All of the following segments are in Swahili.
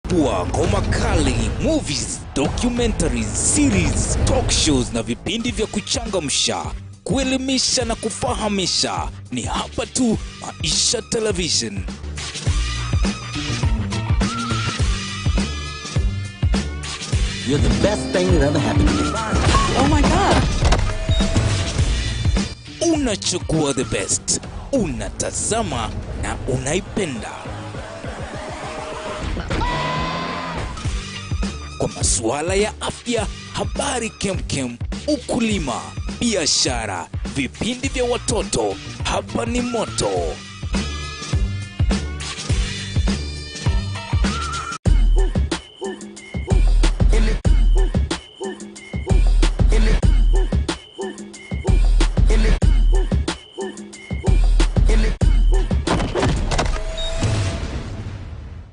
Chipua ngoma kali, movies, documentaries, series, talk shows na vipindi vya kuchangamsha, kuelimisha na kufahamisha. Ni hapa tu Maisha Television. You're the best thing that ever happened to me. Oh my God. Unachukua the best, unatazama na unaipenda. Kwa masuala ya afya, habari kemkem, ukulima, biashara, vipindi vya watoto, hapa ni moto.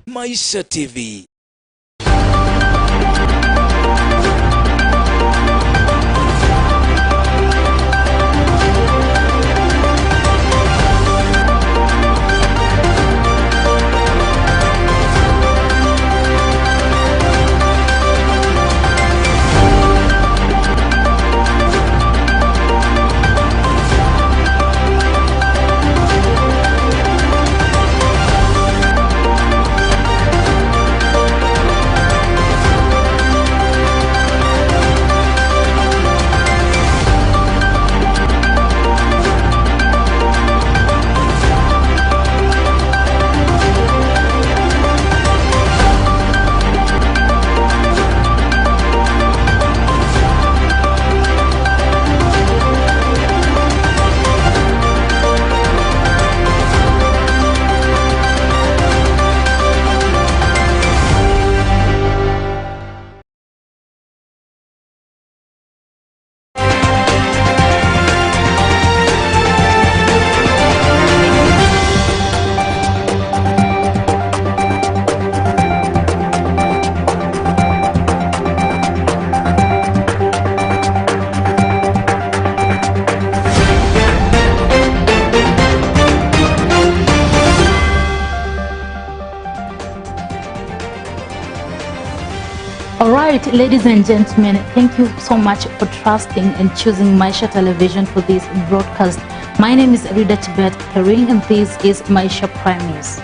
Maisha TV. Alright, ladies and gentlemen, thank you so much for trusting and choosing Maisha Television for this broadcast. My name is Rida Tibet Kering and this is Maisha Prime News.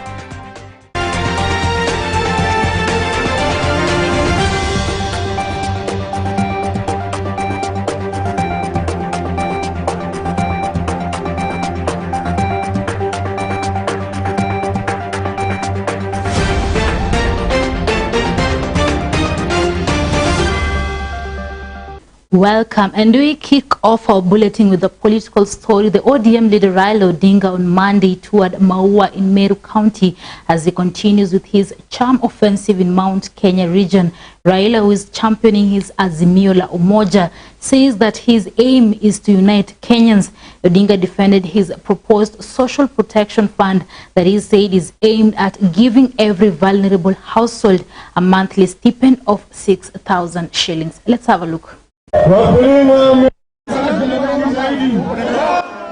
Welcome, and we kick off our bulletin with a political story. The ODM leader Raila Odinga on Monday toured Maua in Meru County as he continues with his charm offensive in Mount Kenya region. Raila, who is championing his Azimio la Umoja, says that his aim is to unite Kenyans. Odinga defended his proposed social protection fund that he said is aimed at giving every vulnerable household a monthly stipend of 6,000 shillings. Let's have a look.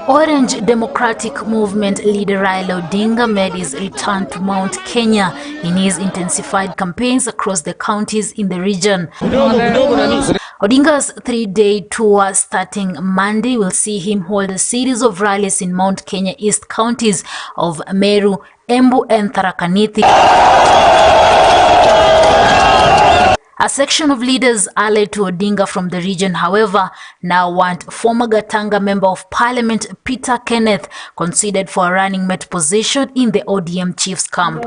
Orange Democratic Movement leader Raila Odinga made his return to Mount Kenya in his intensified campaigns across the counties in the region. Odinga's three-day tour starting Monday will see him hold a series of rallies in Mount Kenya East counties of Meru, Embu and Tharaka Nithi. A section of leaders allied to Odinga from the region, however, now want former Gatanga Member of Parliament Peter Kenneth considered for a running mate position in the ODM chief's camp.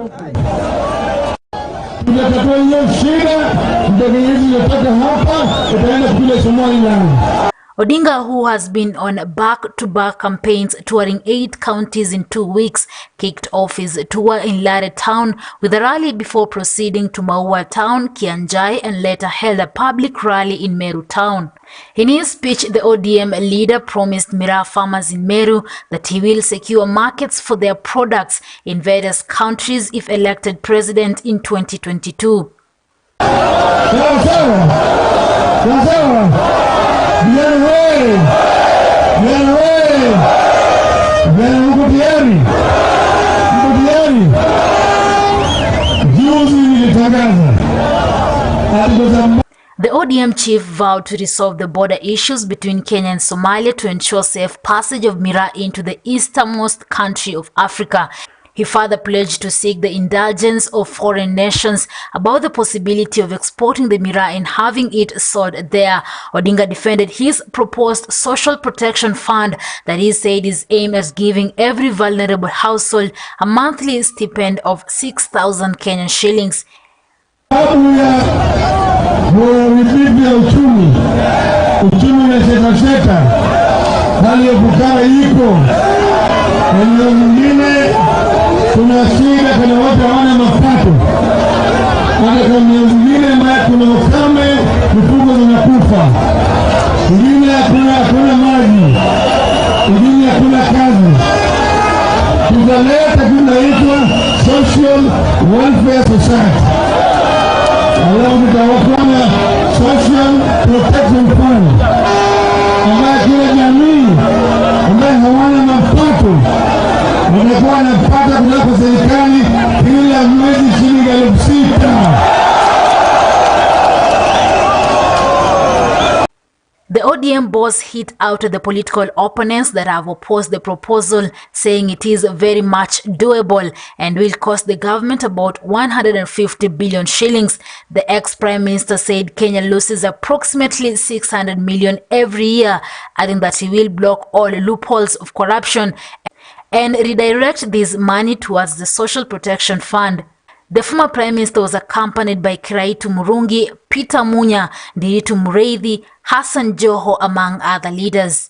Odinga, who has been on back-to-back campaigns touring 8 counties in 2 weeks, kicked off his tour in Lare town with a rally before proceeding to Maua town, Kianjai, and later held a public rally in Meru town. In his speech, the ODM leader promised Miraa farmers in Meru that he will secure markets for their products in various countries if elected president in 2022. Juzi nilitangaza ODM chief vowed to resolve the border issues between Kenya and Somalia to ensure safe passage of miraa into the easternmost country of Africa. He further pledged to seek the indulgence of foreign nations about the possibility of exporting the miraa and having it sold there. Odinga defended his proposed social protection fund that he said is aimed at giving every vulnerable household a monthly stipend of 6,000 Kenyan shillings. Uchumi unasheta, hali ya bukara ipo, eneo mwingine kuna shida, kuna watu hawana mapato, hata kwa eneo mwingine kuna ukame, mifugo zinakufa, mwingine hakuna maji, mwingine hakuna kazi. Tutaleta tunaitwa social welfare society, alafu tutawafanya social protection fund, ambayo kila jamii ambayo hawana mapato wanakuwa wanapata kutoka serikali kila mwezi shilingi 6,000. The ODM boss hit out at the political opponents that have opposed the proposal, saying it is very much doable and will cost the government about 150 billion shillings. The ex-prime minister said Kenya loses approximately 600 million every year, adding that he will block all loopholes of corruption and redirect this money towards the Social Protection Fund. The former Prime Minister was accompanied by Kiraitu Murungi, Peter Munya, Ndiritu Mureithi, Hassan Joho, among other leaders.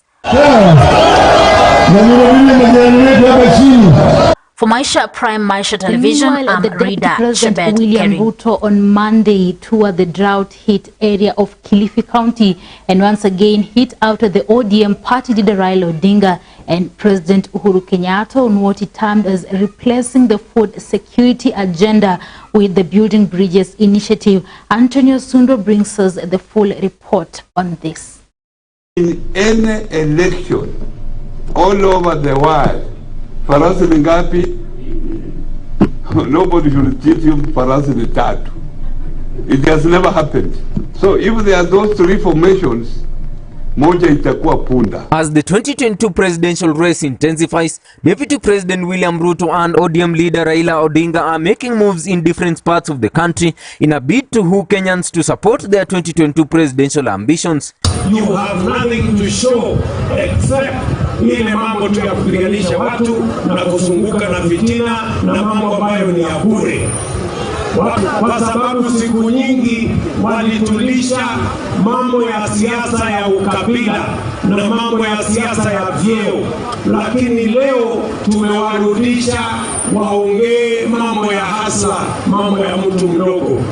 For Maisha Prime Maisha Television, I'm Rida President William Ruto on Monday toured the drought-hit area of Kilifi County and once again hit out at the ODM party leader Raila Odinga and President Uhuru Kenyatta on what he termed as replacing the food security agenda with the Building Bridges initiative. Antonio Sundo brings us the full report on this. In any election all over the world, farasi ni ngapi? Nobody should cheat you farasi ni tatu. It has never happened. So if there are those three formations, moja itakuwa punda. As the 2022 presidential race intensifies, Deputy President William Ruto and ODM leader Raila Odinga are making moves in different parts of the country in a bid to woo Kenyans to support their 2022 presidential ambitions. You have nothing to show except ile mambo tu ya kupiganisha watu na kuzunguka na fitina na mambo ambayo ni ya bure. Kwa sababu siku nyingi walitulisha mambo ya siasa ya ukabila na mambo ya siasa ya vyeo, lakini leo tumewarudisha waongee mambo ya hasa, mambo ya mtu mdogo.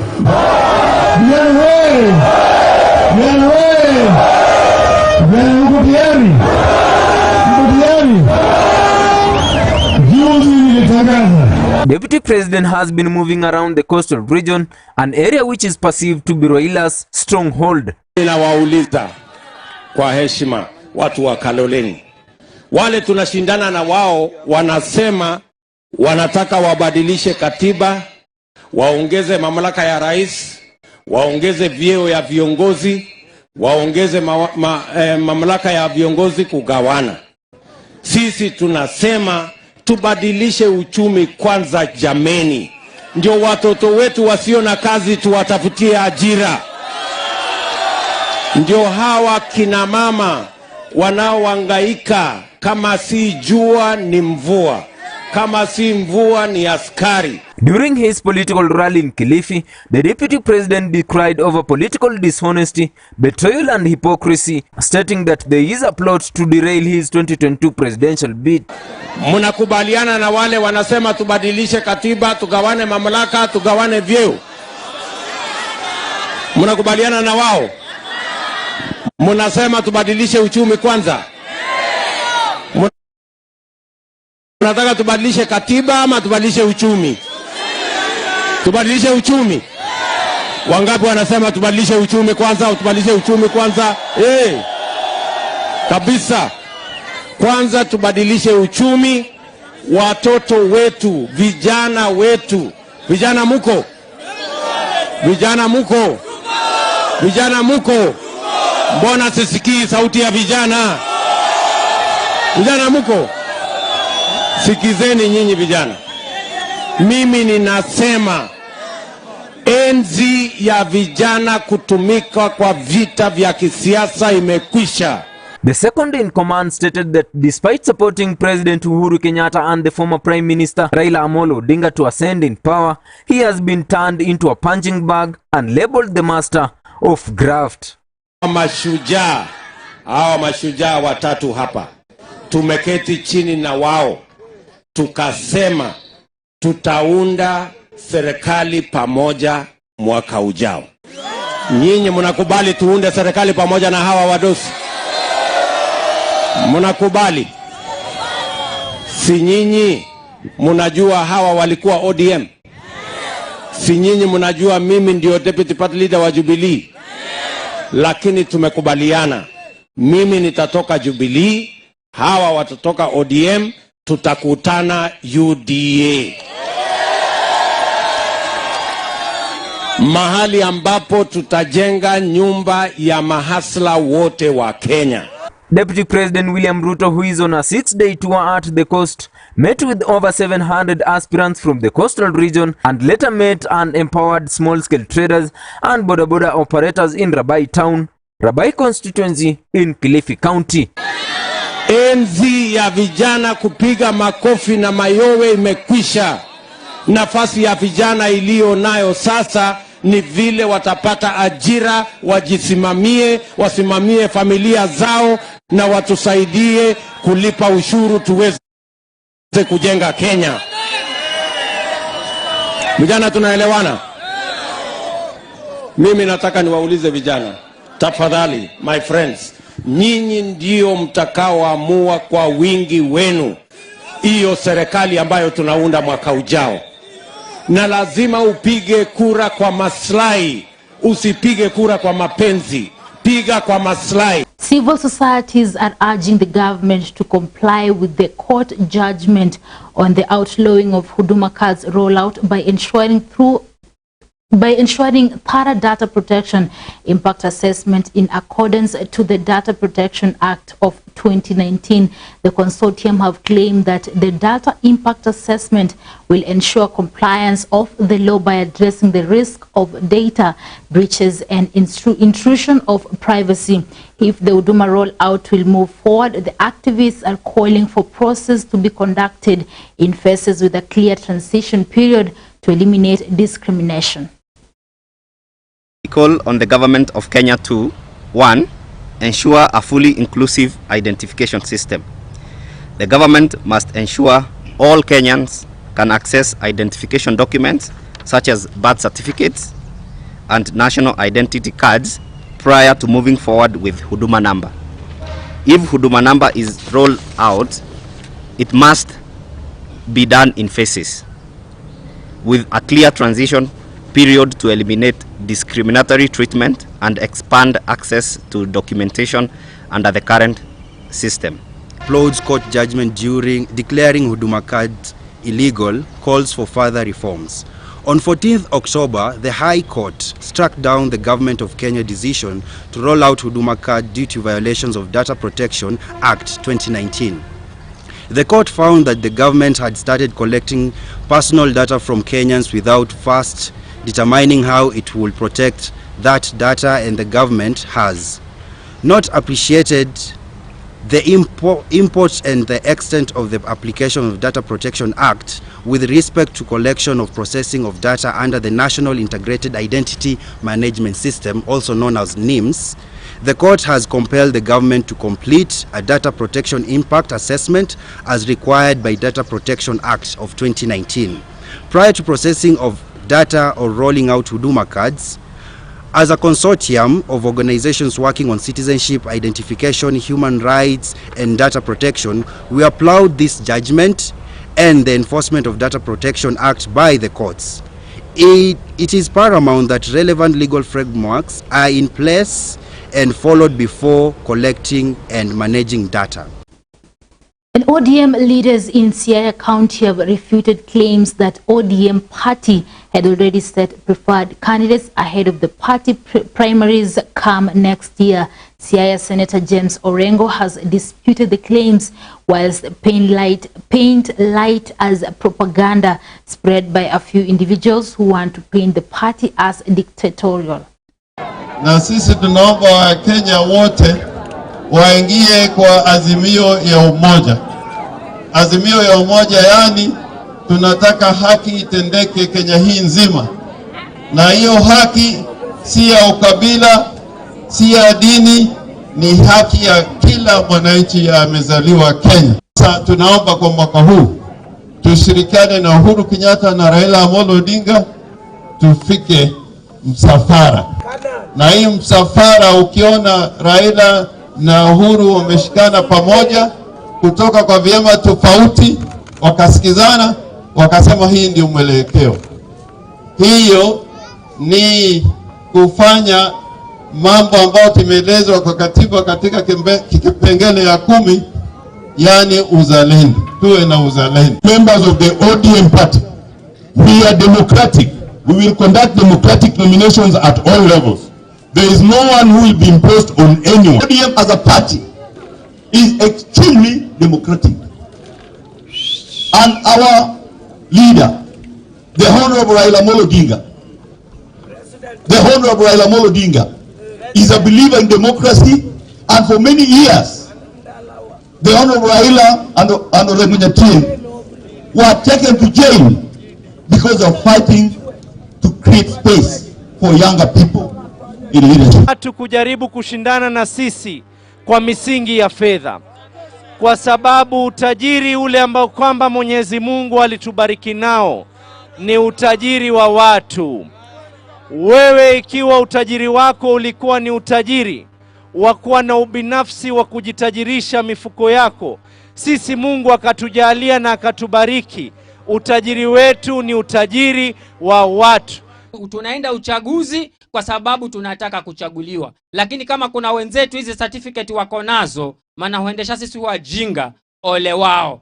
Deputy President has been moving around the coastal region, an area which is perceived to be Raila's stronghold. Ninawauliza kwa heshima watu wa Kaloleni, wale tunashindana na wao wanasema wanataka wabadilishe katiba, waongeze mamlaka ya rais, waongeze vyeo ya viongozi, waongeze mamlaka ya viongozi kugawana. Sisi tunasema tubadilishe uchumi kwanza jameni. Ndio watoto wetu wasio na kazi tuwatafutie ajira. Ndio hawa kina mama wanaohangaika, kama si jua ni mvua, kama si mvua ni askari. During his political rally in Kilifi, the deputy president decried over political dishonesty, betrayal and hypocrisy, stating that there is a plot to derail his 2022 presidential bid. Mnakubaliana na wale wanasema tubadilishe katiba, tugawane mamlaka, tugawane vyeo? Mnakubaliana na wao? Mnasema tubadilishe uchumi kwanza? Mnataka tubadilishe katiba ama tubadilishe uchumi? Tubadilishe uchumi. Wangapi wanasema tubadilishe uchumi kwanza au tubadilishe uchumi kwanza? Kabisa. Kwanza tubadilishe uchumi, watoto wetu, vijana wetu. Vijana muko? Vijana muko? Vijana muko? Mbona sisikii sauti ya vijana? Vijana muko? Sikizeni nyinyi vijana. Mimi ninasema enzi ya vijana kutumika kwa vita vya kisiasa imekwisha. The second in command stated that despite supporting President Uhuru Kenyatta and the former Prime Minister Raila Amolo Odinga to ascend in power, he has been turned into a punching bag and labeled the master of graft. Hawa mashujaa watatu hapa tumeketi chini na wao tukasema tutaunda serikali pamoja mwaka ujao. Nyinyi mnakubali tuunde serikali pamoja na hawa wadosi? Mnakubali? Si nyinyi mnajua hawa walikuwa ODM? Si nyinyi mnajua mimi ndio deputy party leader wa Jubilee? Lakini tumekubaliana, mimi nitatoka Jubilee, hawa watatoka ODM, tutakutana UDA. Mahali ambapo tutajenga nyumba ya mahasla wote wa Kenya. Deputy President William Ruto, who is on a 6-day tour at the coast, met with over 700 aspirants from the coastal region and later met and empowered small-scale traders and boda operators in Rabai town, Rabai constituency in Kilifi County. Enzi ya vijana kupiga makofi na mayowe imekwisha. Nafasi ya vijana iliyo nayo sasa ni vile watapata ajira, wajisimamie, wasimamie familia zao na watusaidie kulipa ushuru tuweze kujenga Kenya. Vijana tunaelewana? Mimi nataka niwaulize vijana, tafadhali my friends, nyinyi ndio mtakaoamua kwa wingi wenu hiyo serikali ambayo tunaunda mwaka ujao. Na lazima upige kura kwa maslahi, usipige kura kwa mapenzi, piga kwa maslahi. Civil societies are urging the government to comply with the court judgment on the outlawing of Huduma cards rollout by ensuring thorough data protection impact assessment in accordance to the Data Protection Act of 2019. The consortium have claimed that the data impact assessment will ensure compliance of the law by addressing the risk of data breaches and intrusion of privacy. If the Huduma rollout will move forward, the activists are calling for process to be conducted in phases with a clear transition period to eliminate discrimination. We call on the government of Kenya to 1. Ensure a fully inclusive identification system. The government must ensure all Kenyans can access identification documents such as birth certificates and national identity cards prior to moving forward with Huduma number. If Huduma number is rolled out, it must be done in phases with a clear transition period to eliminate discriminatory treatment and expand access to documentation under the current system. Applauds court judgment during declaring Huduma cards illegal, calls for further reforms. On 14th October, the High Court struck down the Government of Kenya decision to roll out Huduma card due to violations of Data Protection Act 2019. The court found that the government had started collecting personal data from Kenyans without first determining how it will protect that data, and the government has not appreciated the import and the extent of the application of Data Protection Act with respect to collection of processing of data under the National Integrated Identity Management System, also known as NIMS. The court has compelled the government to complete a data protection impact assessment as required by Data Protection Act of 2019. Prior to processing of data or rolling out Huduma cards, as a consortium of organizations working on citizenship, identification, human rights, and data protection, we applaud this judgment and the enforcement of Data Protection Act by the courts. It is paramount that relevant legal frameworks are in place and followed before collecting and managing data. And ODM leaders in Siaya County have refuted claims that ODM party had already set preferred candidates ahead of the party primaries come next year. Siaya Senator James Orengo has disputed the claims, whilst paint light as propaganda spread by a few individuals who want to paint the party as dictatorial. Na sisi tunaomba Wakenya wote waingie kwa azimio ya umoja. Azimio ya umoja, yani tunataka haki itendeke Kenya hii nzima. Na hiyo haki si ya ukabila, si ya dini, ni haki ya kila mwananchi amezaliwa Kenya. Sasa tunaomba kwa mwaka huu tushirikiane na Uhuru Kenyatta na Raila Amolo Odinga tufike msafara. Na hii msafara, ukiona Raila na Uhuru wameshikana pamoja kutoka kwa vyama tofauti, wakasikizana, wakasema hii ndio mwelekeo. Hiyo ni kufanya mambo ambayo tumeelezwa kwa katiba katika kipengele ya 10, yani uzalendo. Tuwe na uzalendo. Members of the ODM party, we are democratic. We will conduct democratic nominations at all levels. There is no one who will be imposed on anyone. ODM as a party is extremely democratic. And our leader, the Honorable Raila Amolo Odinga, is a believer in democracy, and for many years, the Honorable Raila and Honorable Munyatie were taken to jail because of fighting to create space for younger people in leadership. Watu kujaribu kushindana na sisi kwa misingi ya fedha, kwa sababu utajiri ule ambao kwamba Mwenyezi Mungu alitubariki nao ni utajiri wa watu. Wewe ikiwa utajiri wako ulikuwa ni utajiri wa kuwa na ubinafsi wa kujitajirisha mifuko yako, sisi Mungu akatujalia na akatubariki. Utajiri wetu ni utajiri wa watu. Tunaenda uchaguzi kwa sababu tunataka kuchaguliwa, lakini kama kuna wenzetu hizi certificate wako nazo, maana huendesha sisi wajinga, ole wao.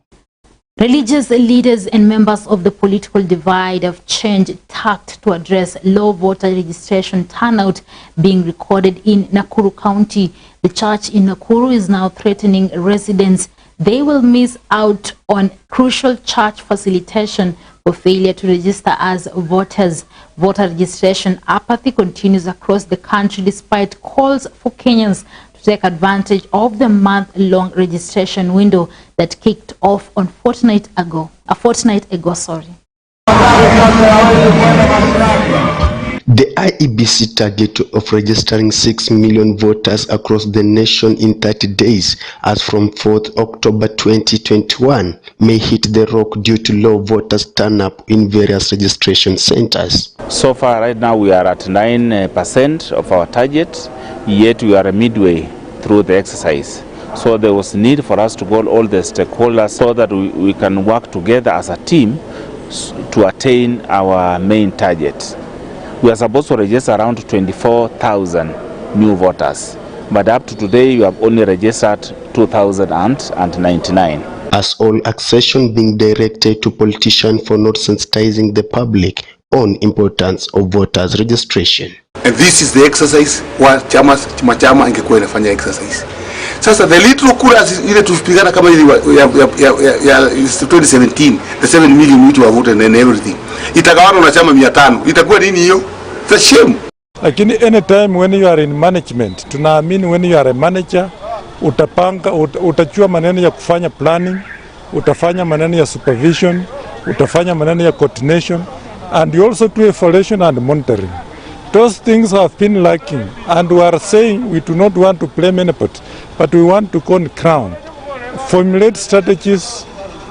Religious leaders and members of the political divide have changed tact to address low voter registration turnout being recorded in Nakuru County. The church in Nakuru is now threatening residents they will miss out on crucial church facilitation for failure to register as voters. Voter registration apathy continues across the country despite calls for Kenyans to take advantage of the month-long registration window that kicked off on a fortnight ago. The IEBC target of registering 6 million voters across the nation in 30 days as from 4th October 2021 may hit the rock due to low voters turn up in various registration centers. So far right now we are at 9% of our target, yet we are midway through the exercise. So there was need for us to call all the stakeholders so that we can work together as a team to attain our main target. We are supposed to register around 24,000 new voters, but up to today we have only registered 2,099. As all accession being directed to politicians for not sensitizing the public on importance of voters registration. And this is the exercise wa chama ingekuwa inafanya exercise. Sasa the little kuras ile tupigana kama ile ya 2017, the 7 million which were voted and everything, itagawana na chama 500, itakuwa nini hiyo? It's a shame. Lakini anytime when you are in management, tunaamini when you are a manager, utapanga, utachua maneno ya kufanya planning, utafanya maneno ya supervision, utafanya maneno ya coordination, and you also do evaluation and monitoring. Those things have been lacking, and we are saying we do not want to blame anybody, but we want to go on ground, formulate strategies,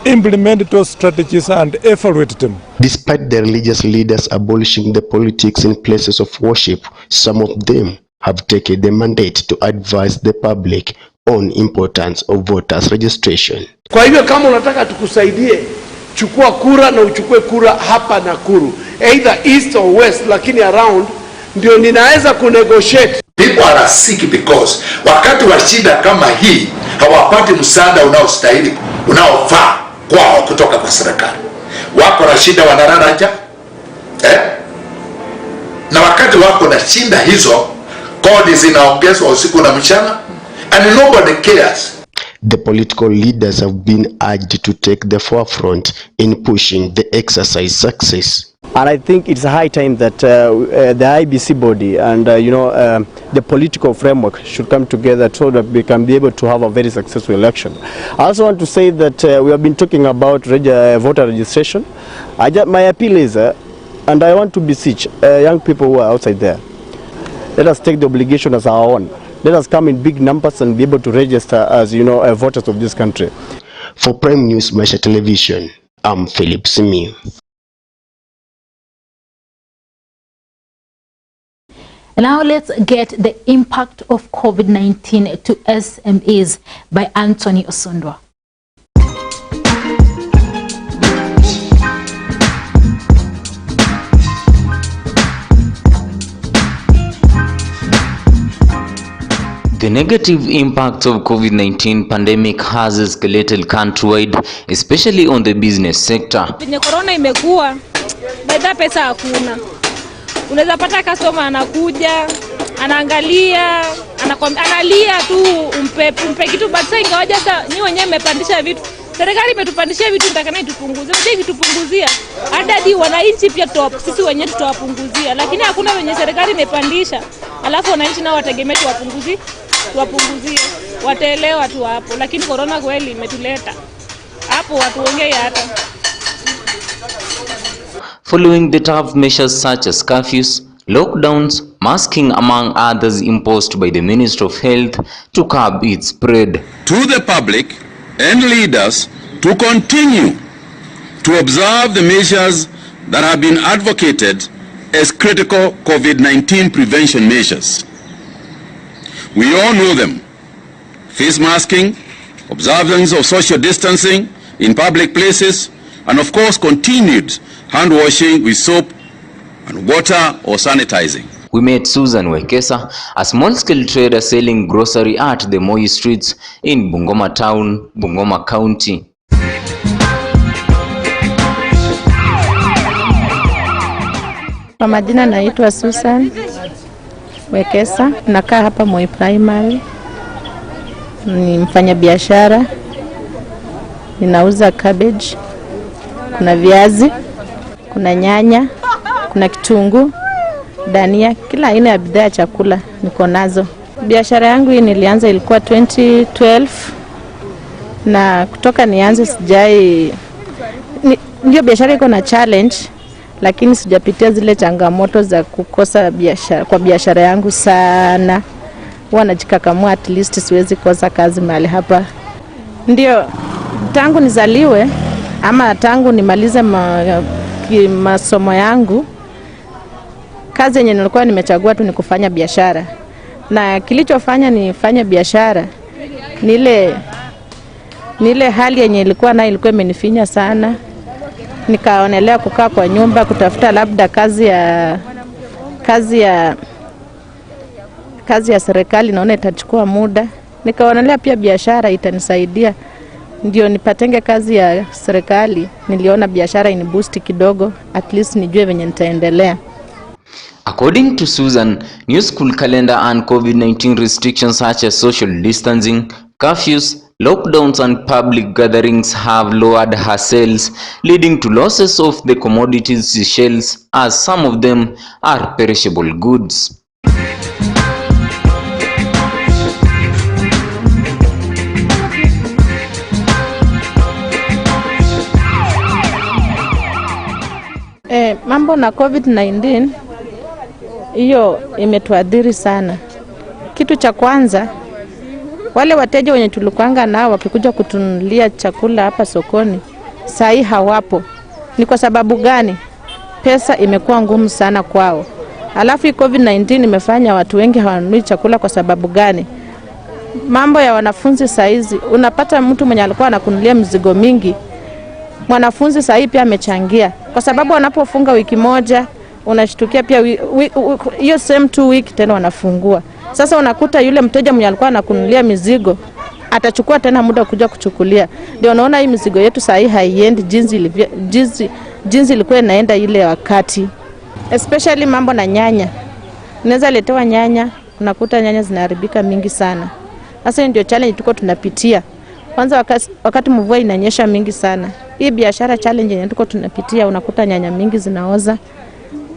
implement those strategies and evaluate them. Despite the religious leaders abolishing the politics in places of worship, some of them have taken the mandate to advise the public on importance of voters registration. Kwa hivyo kama unataka tukusaidie, chukua kura na uchukue kura hapa Nakuru, either east or west, lakini around ndio ninaweza kunegotiate. People are sick because wakati wa shida kama hii hawapati msaada unaostahili, unaofaa kwao kutoka kwa serikali. Wako na shida, wanalala njaa, Na wakati wako na shinda hizo, kodi zinaongezwa usiku na mchana, and nobody cares. The political leaders have been urged to take the forefront in pushing the exercise success. And I think it's high time that the IBC body and the political framework should come together so that we can be able to have a very successful election. I also want to say that we have been talking about voter registration. My appeal is, and I want to beseech young people who are outside there, let us take the obligation as our own. Let us come in big numbers and be able to register as voters of this country. For Prime News Maisha Television, I'm Philip Simi. Now let's get the impact of COVID-19 to SMEs by Anthony Osundwa. The negative impact of COVID-19 pandemic has escalated countrywide, especially on the business sector. Venye corona imekuwa, baada pesa hakuna. Unaweza pata customer anakuja, anaangalia, analia tu umpe kitu, but sasa ingawaje sasa ni wenyewe mmepandisha vitu. Serikali imetupandishia vitu, nitakana itupunguzie. Sasa ikitupunguzia, hadi wananchi pia sisi wenyewe tutawapunguzia. Lakini hakuna wenye serikali imepandisha. Alafu wananchi nao wategemea tuwapunguzie. Wataelewa tu hapo. Lakini corona kweli imetuleta. Hapo watu ongea hata. Following the tough measures such as curfews, lockdowns, masking among others imposed by the Ministry of Health to curb its spread. To the public and leaders to continue to observe the measures that have been advocated as critical COVID-19 prevention measures. We all know them: face masking, observance of social distancing in public places, and of course continued hand washing with soap and water or sanitizing. We met Susan Wekesa, a small-scale trader selling grocery at the Moi streets in Bungoma town, Bungoma County. Kwa majina naitwa Susan Wekesa, nakaa hapa Moi Primary. Ni mfanya biashara. Ninauza cabbage, kuna viazi, kuna nyanya, kuna kitunguu, dania, kila aina ya bidhaa ya chakula niko nazo. Biashara yangu hii nilianza ilikuwa 2012 na kutoka nianze ndio biashara iko na challenge, lakini sijapitia zile changamoto za kukosa biashara kwa biashara yangu sana. Huwa najikakamua at least siwezi kosa kazi mahali hapa. Ndio tangu nizaliwe ama tangu nimalize masomo yangu, kazi yenye nilikuwa nimechagua tu ni kufanya biashara. Na kilichofanya nifanye biashara ni ile hali yenye ilikuwa imenifinya sana. Nikaonelea kukaa kwa nyumba kutafuta labda kazi ya serikali, naona itachukua muda. Nikaonelea pia biashara itanisaidia. Ndio nipatenge kazi ya serikali, niliona biashara ini boost kidogo, at least nijue venye nitaendelea. According to Susan, new school calendar and COVID-19 restrictions such as social distancing, curfews, lockdowns and public gatherings have lowered her sales, leading to losses of the commodities she sells, as some of them are perishable goods. Mambo na COVID-19 hiyo imetuadhiri sana. Kitu cha kwanza, wale wateja wenye tulikuanga nao wakikuja kutunulia chakula hapa sokoni, sahi hawapo. Ni kwa sababu gani? Pesa imekuwa ngumu sana kwao. Alafu COVID-19 imefanya watu wengi hawanunui chakula kwa sababu gani? Mambo ya wanafunzi saizi, unapata mtu mwenye alikuwa anakunulia mzigo mingi, mwanafunzi sahi pia amechangia. Kwa sababu wanapofunga wiki moja, unashtukia pia hiyo same 2 week tena wanafungua. Sasa unakuta yule mteja mwenye alikuwa anakunulia mizigo atachukua tena muda kuja kuchukulia. Ndio unaona hii mizigo yetu sahi haiendi jinsi ilikuwa inaenda ile wakati especially mambo na nyanya. Unaweza letewa nyanya, unakuta nyanya zinaharibika mingi sana. Sasa ndio challenge tuko tunapitia. Kwanza wakati mvua inanyesha mingi sana. Hii biashara challenge yenye tuko tunapitia, unakuta nyanya mingi zinaoza.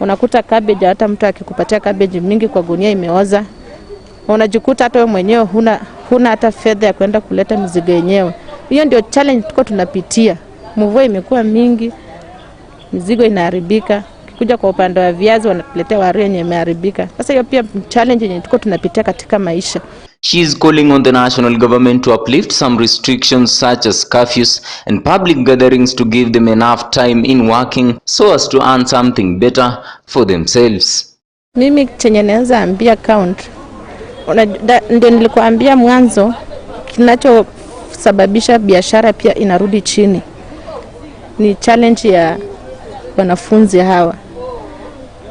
Unakuta cabbage, hata mtu akikupatia cabbage mingi kwa gunia imeoza. Unajikuta hata wewe mwenyewe huna hata fedha ya kwenda kuleta mizigo yenyewe. Hiyo ndio challenge tuko tunapitia. Mvua imekuwa mingi, mizigo inaharibika. Kuja kwa upande wa viazi wanatuletea waru yenye imeharibika. Sasa hiyo pia challenge yenye tuko tunapitia katika maisha. She is calling on the national government to uplift some restrictions such as curfews and public gatherings to give them enough time in working so as to earn something better for themselves. Mimi chenye naweza ambia county, ndio nilikuambia mwanzo, kinachosababisha biashara pia inarudi chini ni challenge ya wanafunzi hawa.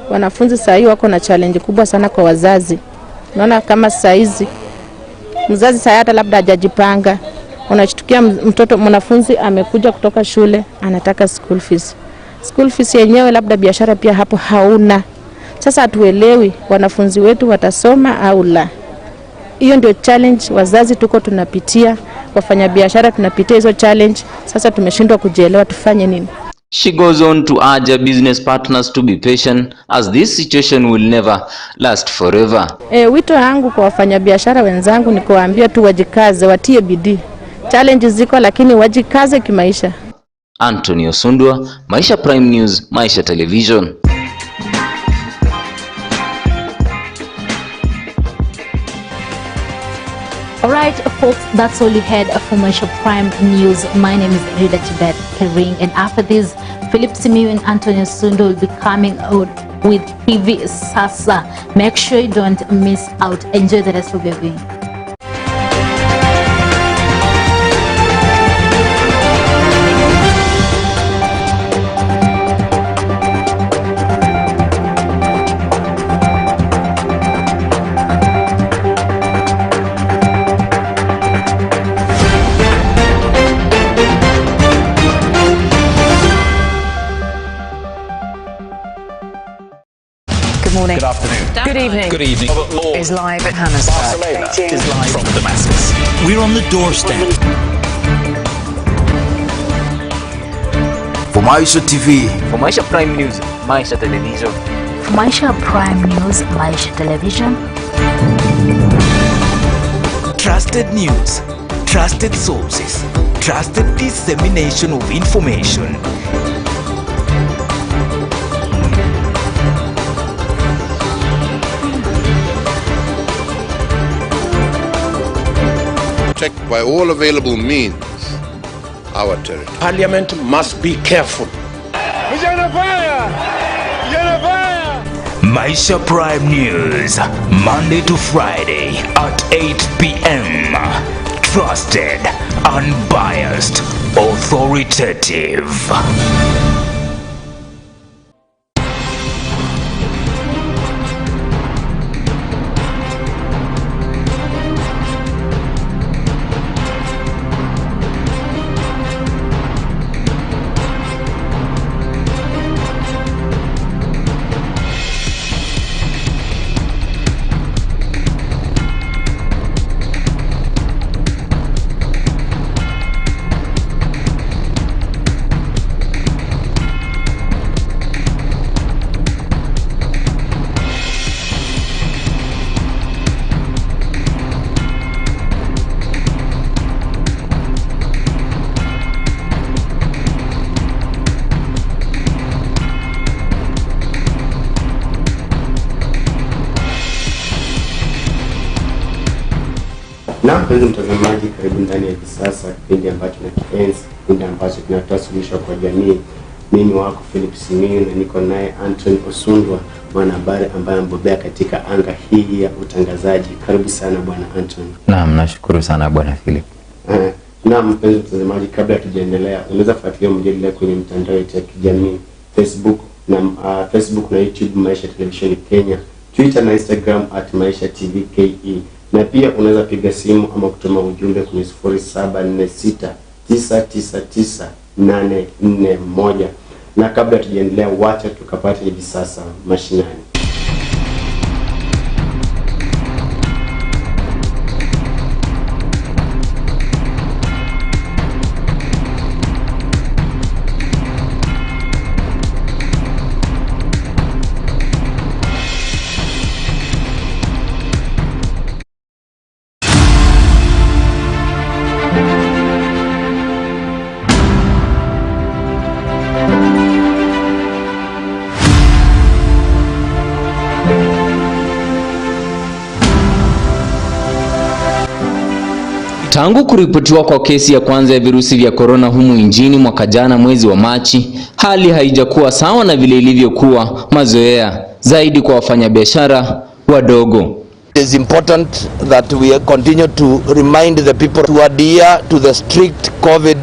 Wanafunzi saa hii wako na challenge kubwa sana kwa wazazi. Unaona kama saa hizi mzazi saa hata labda hajajipanga, unashtukia mtoto mwanafunzi amekuja kutoka shule anataka school fees. School fees yenyewe labda biashara pia hapo hauna. Sasa hatuelewi wanafunzi wetu watasoma au la. Hiyo ndio challenge wazazi tuko tunapitia, wafanya biashara tunapitia hizo challenge. Sasa tumeshindwa kujielewa tufanye nini. She goes on to urge business partners to be patient as this situation will never last forever. Wito wangu kwa wafanyabiashara wenzangu ni kuwaambia tu wajikaze, watie bidii. Challenges ziko lakini wajikaze kimaisha. Anthony Osundwa, Maisha Prime News, Maisha Television. Alright folks, that's all you had for Maisha Prime News. My name is Rida Chibet Kering, and after this, Philip Simiu and Antonio Sundo will be coming out with TV Sasa. Make sure you don't miss out. Enjoy the rest of your day. Good morning. Good afternoon. Good evening. Good evening. Robert Moore is live at Hannesburg. Barcelona is live from Damascus. We're on the doorstep. For Maisha TV. For Maisha Prime News, Maisha Television. For Maisha Prime News, Maisha Television. Trusted news, trusted sources, trusted dissemination of information. Protect by all available means our territory. Parliament must be careful. Maisha Prime News, Monday to Friday at 8 p.m. Trusted, unbiased, authoritative. Na mpenzi mtazamaji, karibu ndani ya Kisasa, kipindi ambacho nakienzi, kipindi ambacho kinatoa suluhisho kwa jamii. Mimi wako Philip Simiu na niko naye Anthony Osundwa, mwanahabari ambaye ambobea katika anga hii ya utangazaji. Karibu sana bwana Anthony. Naam, nashukuru sana bwana Philip. Na mpenzi mtazamaji, kabla tujaendelea, unaweza kufuatilia mjadala kwenye mitandao yetu ya kijamii, Facebook na YouTube Maisha Television Kenya, Twitter na Instagram @Maisha TV KE. Na pia unaweza piga simu ama kutuma ujumbe kwenye 0746 999 841. Na kabla tujaendelea, wacha tukapata hivi sasa mashinani. Tangu kuripotiwa kwa kesi ya kwanza ya virusi vya corona humu nchini mwaka jana mwezi wa Machi, hali haijakuwa sawa na vile ilivyokuwa mazoea zaidi kwa wafanyabiashara wadogo. It is important that we continue to remind the people to adhere to the strict COVID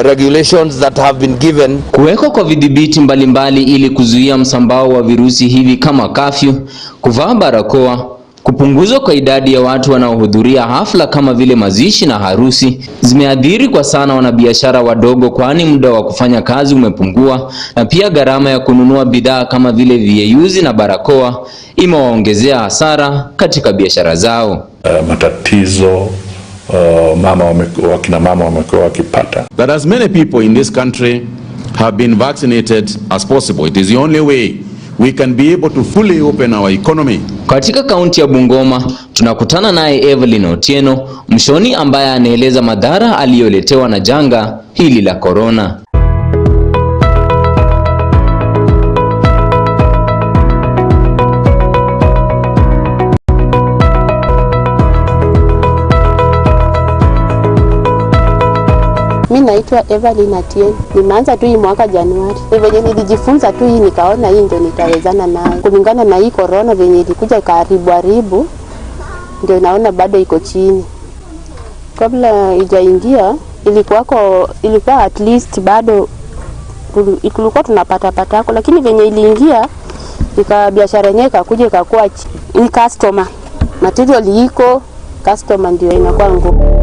regulations that have been given. Kuwekwa kwa vidhibiti mbalimbali ili kuzuia msambao wa virusi hivi kama kafyu, kuvaa barakoa, kupunguzwa kwa idadi ya watu wanaohudhuria hafla kama vile mazishi na harusi zimeathiri kwa sana wanabiashara wadogo, kwani muda wa kufanya kazi umepungua na pia gharama ya kununua bidhaa kama vile viyeyuzi na barakoa imewaongezea hasara katika biashara zao. Matatizo wakina mama wamekuwa wakipata. That as many people in this country have been vaccinated as possible. It is the only way we can be able to fully open our economy. Katika kaunti ya Bungoma tunakutana naye Evelyn Otieno, mshoni ambaye anaeleza madhara aliyoletewa na janga hili la corona. Mimi naitwa Evelyn Otieno. Nimeanza tu hii mwaka Januari. Venye nilijifunza tu hii nikaona hii ndio nitawezana nayo. Kulingana na hii corona venye ilikuja karibu ndio naona bado iko chini. Kabla ijaingia ilikuwa at least bado tulikuwa tunapata patako, lakini venye iliingia biashara yenyewe ikakuja ikakuwa ni customer. Material iko, customer ndio inakuwa ngumu.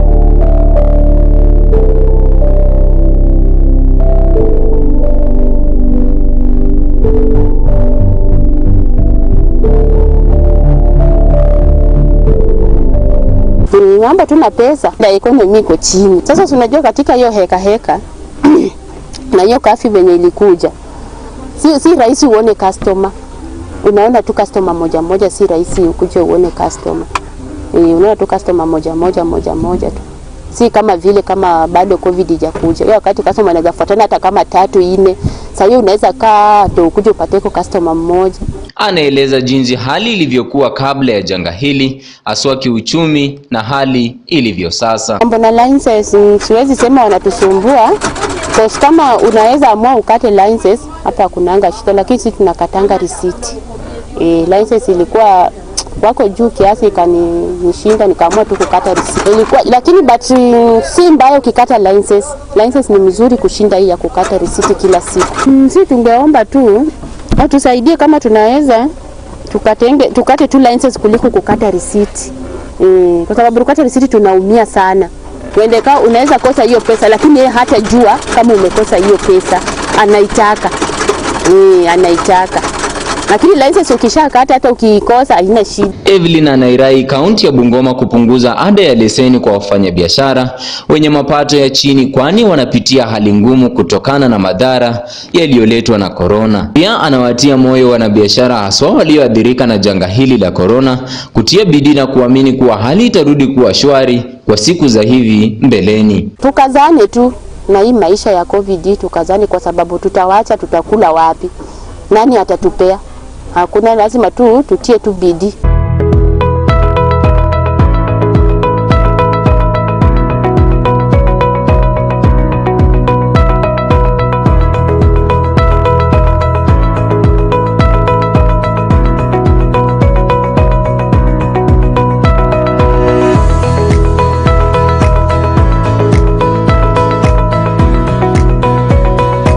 Ngamba tuna pesa na economy iko chini. Sasa tunajua katika hiyo heka na hiyo kafi venye ilikuja. Si rahisi uone customer. Unaona tu customer moja si rahisi ukuje uone customer. Unaona tu customer moja tu. Si kama vile kama bado COVID ijakuja. Hiyo wakati customer anaweza fuatana hata kama 3 4. Sasa hiyo unaweza kaa ndio ukuje upate customer mmoja. Anaeleza jinsi hali ilivyokuwa kabla ya janga hili, haswa kiuchumi na hali ilivyo sasa. Mambo na licenses siwezi sema wanatusumbua. Kwa kama unaweza amua ukate licenses hapa kunanga shida, lakini sisi tunakatanga receipt. License ilikuwa wako juu kiasi ikanishinda nikaamua tu kukata receipt. Ilikuwa lakini si mbaya ukikata licenses. Licenses ni mzuri kushinda hii ya kukata receipt kila siku. Sisi tungeomba tu tusaidie kama tunaweza tukate tu licenses kuliko kukata receipt. Kwa sababu kukata receipt tunaumia sana. Uendeka unaweza kosa hiyo pesa, lakini yeye hata jua kama umekosa hiyo pesa, anaitaka. Anaitaka. Lakini license ukishakata hata ukikosa haina shida. Evelyn anairai kaunti ya Bungoma kupunguza ada ya leseni kwa wafanyabiashara wenye mapato ya chini, kwani wanapitia hali ngumu kutokana na madhara yaliyoletwa na corona. Pia anawatia moyo wanabiashara haswa walioathirika na janga hili la corona kutia bidii na kuamini kuwa hali itarudi kuwa shwari kwa siku za hivi mbeleni. Tukazane tu na hii maisha ya COVID, tukazane kwa sababu tutawacha, tutakula wapi? Nani atatupea? Hakuna, lazima tu tutie tu bidii.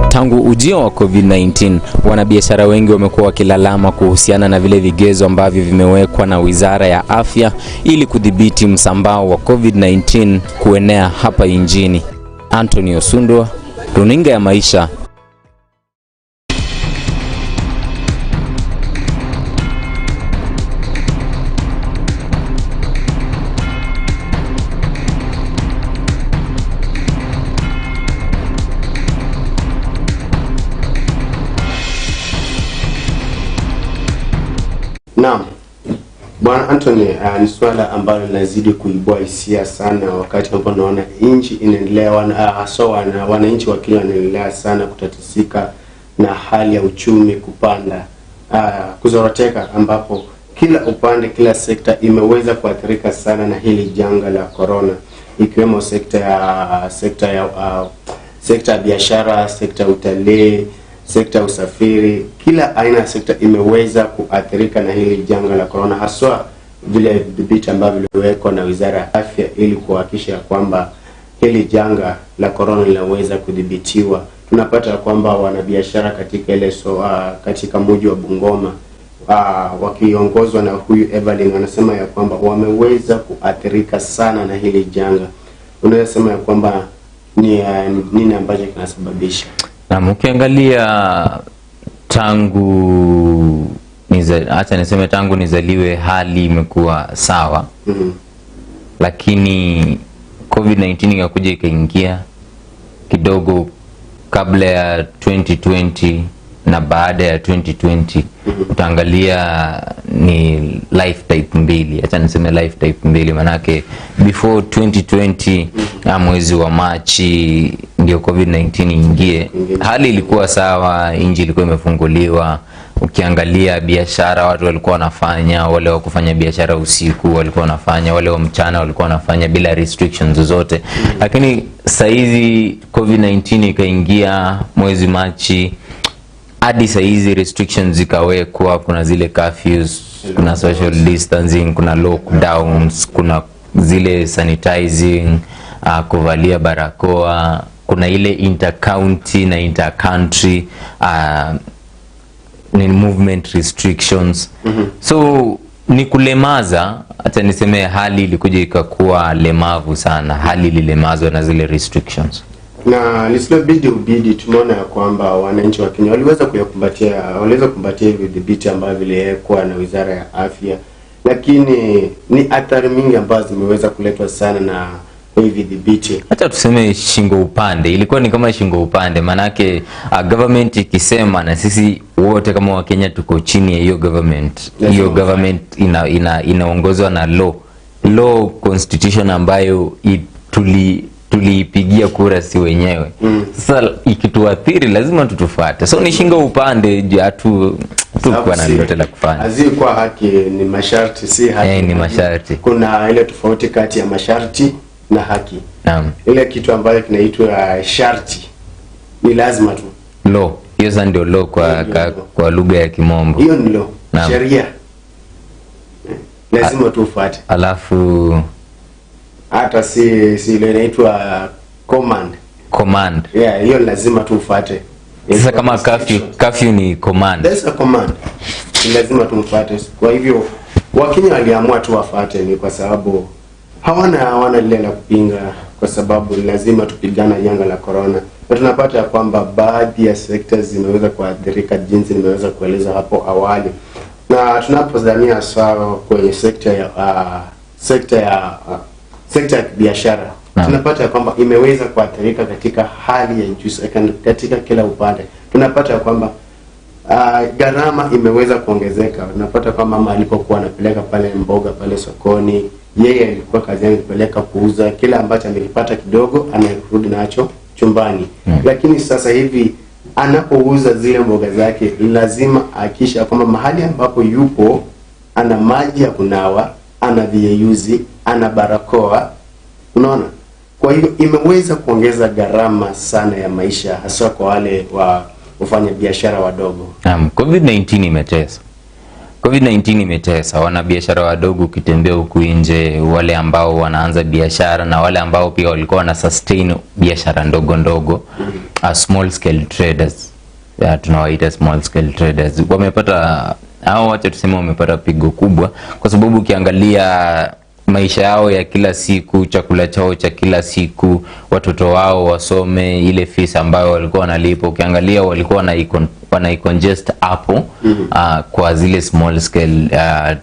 Tangu ujio wa COVID-19, wanabiashara wengi wamekuwa wakilalama kuhusiana na vile vigezo ambavyo vimewekwa na Wizara ya Afya ili kudhibiti msambao wa COVID-19 kuenea hapa nchini. Antonio Sundwa, Runinga ya Maisha. Bwana Anthony, ni swala ambalo linazidi kuibua hisia sana wakati ambapo naona nchi inaendelea, wananchi wa Kenya wanaendelea sana kutatizika na hali ya uchumi kupanda, kuzoroteka, ambapo kila upande, kila sekta imeweza kuathirika sana na hili janga la corona, ikiwemo sekta ya biashara, sekta ya utalii, sekta ya usafiri. Kila aina ya sekta imeweza kuathirika na hili janga la corona, haswa vile vidhibiti ambavyo viliwekwa na Wizara ya Afya ili kuhakikisha kwamba hili janga la corona linaweza kudhibitiwa. Tunapata kwamba wanabiashara katika mji wa Bungoma wakiongozwa na huyu Evelyn wanasema ya kwamba wameweza kuathirika sana na hili janga. Unaweza sema ya kwamba ni nini ambacho kinasababisha? Na ukiangalia tangu nizaliwe hali imekuwa sawa. Lakini COVID-19 ikakuja ikaingia kidogo kabla ya 2020 na baada ya 2020. Utaangalia ni life type mbili. Acha niseme life type mbili, manake before 2020 mwezi wa Machi ndio COVID-19 ingie, hali ilikuwa sawa, nchi ilikuwa imefunguliwa. Ukiangalia biashara watu walikuwa wanafanya, wale wa kufanya biashara usiku walikuwa wanafanya, wale wa mchana walikuwa wanafanya bila restrictions zozote. Lakini saizi COVID-19 ikaingia mwezi Machi, hadi saizi restrictions zikawekwa, kuna zile curfews, kuna social distancing, kuna lockdowns, kuna zile sanitizing, kuvalia barakoa, kuna ile intercounty na intercountry movement restrictions. So ni kulemaza, hata niseme hali ilikuja ikakuwa lemavu sana, hali ililemazwa na zile restrictions. Na ubidi tumeona ya kwamba wananchi wa Kenya waliweza kumbatia hivi vidhibiti ambavyo viliwekwa na Wizara ya Afya, lakini ni athari mingi ambazo zimeweza kuletwa sana na hivi vidhibiti. Hata tuseme shingo upande, ilikuwa ni kama shingo upande, manake government ikisema na sisi wote kama wa Kenya tuko chini ya hiyo government. Hiyo government inaongozwa na law constitution ambayo tuliipigia kura si wenyewe. Sasa ikituathiri lazima tutufuate. So ni shingo upande, kwa na lolote la kufanya. Hazikuwa haki, ni masharti, si haki. Ni masharti. Kuna ile tofauti kati ya masharti na haki. Ile kitu ambayo kinaitwa sharti ni lazima tu. Law. Hiyo sasa ndio law kwa lugha ya Kimombo. Hiyo ni law. Sheria. Lazima tu ufuate. Alafu hata si ile inaitwa command. Yeah, hiyo lazima tu ufuate. Sasa kama curfew ni command. That's a command. Lazima tu ufuate. Kwa hivyo Wakenya waliamua tu wafuate, ni kwa sababu hawana lile la kupinga, kwa sababu lazima tupigana janga la corona. Na tunapata ya kwamba baadhi ya sekta zimeweza kuathirika jinsi nimeweza kueleza hapo awali. Na tunapozamia sawa kwenye sekta ya biashara, tunapata ya kwamba imeweza kuathirika katika hali ya juu katika kila upande. Tunapata ya kwamba gharama imeweza kuongezeka. Tunapata kwamba mama alipokuwa anapeleka pale mboga pale sokoni, yeye alikuwa kazi yake kupeleka kuuza, kila ambacho amelipata kidogo anarudi nacho chumbani. Lakini sasa hivi anapouza zile mboga zake lazima hakisha kwamba mahali ambapo yupo ana maji ya kunawa, ana viyeyuzi, ana barakoa. Unaona? Kwa hiyo imeweza kuongeza gharama sana ya maisha, hasa kwa wale wafanya biashara wadogo. COVID-19 imetesa wana biashara wadogo. Ukitembea huku nje, wale ambao wanaanza biashara na wale ambao pia walikuwa wana sustain biashara ndogo, small scale traders, tunawaita small scale traders, wamepata wacha tuseme wamepata pigo kubwa, kwa sababu ukiangalia maisha yao ya kila siku, chakula chao cha kila siku, watoto wao wasome, ile fees ambayo walikuwa wanalipa, ukiangalia walikuwa wanaicongest hapo kwa zile small scale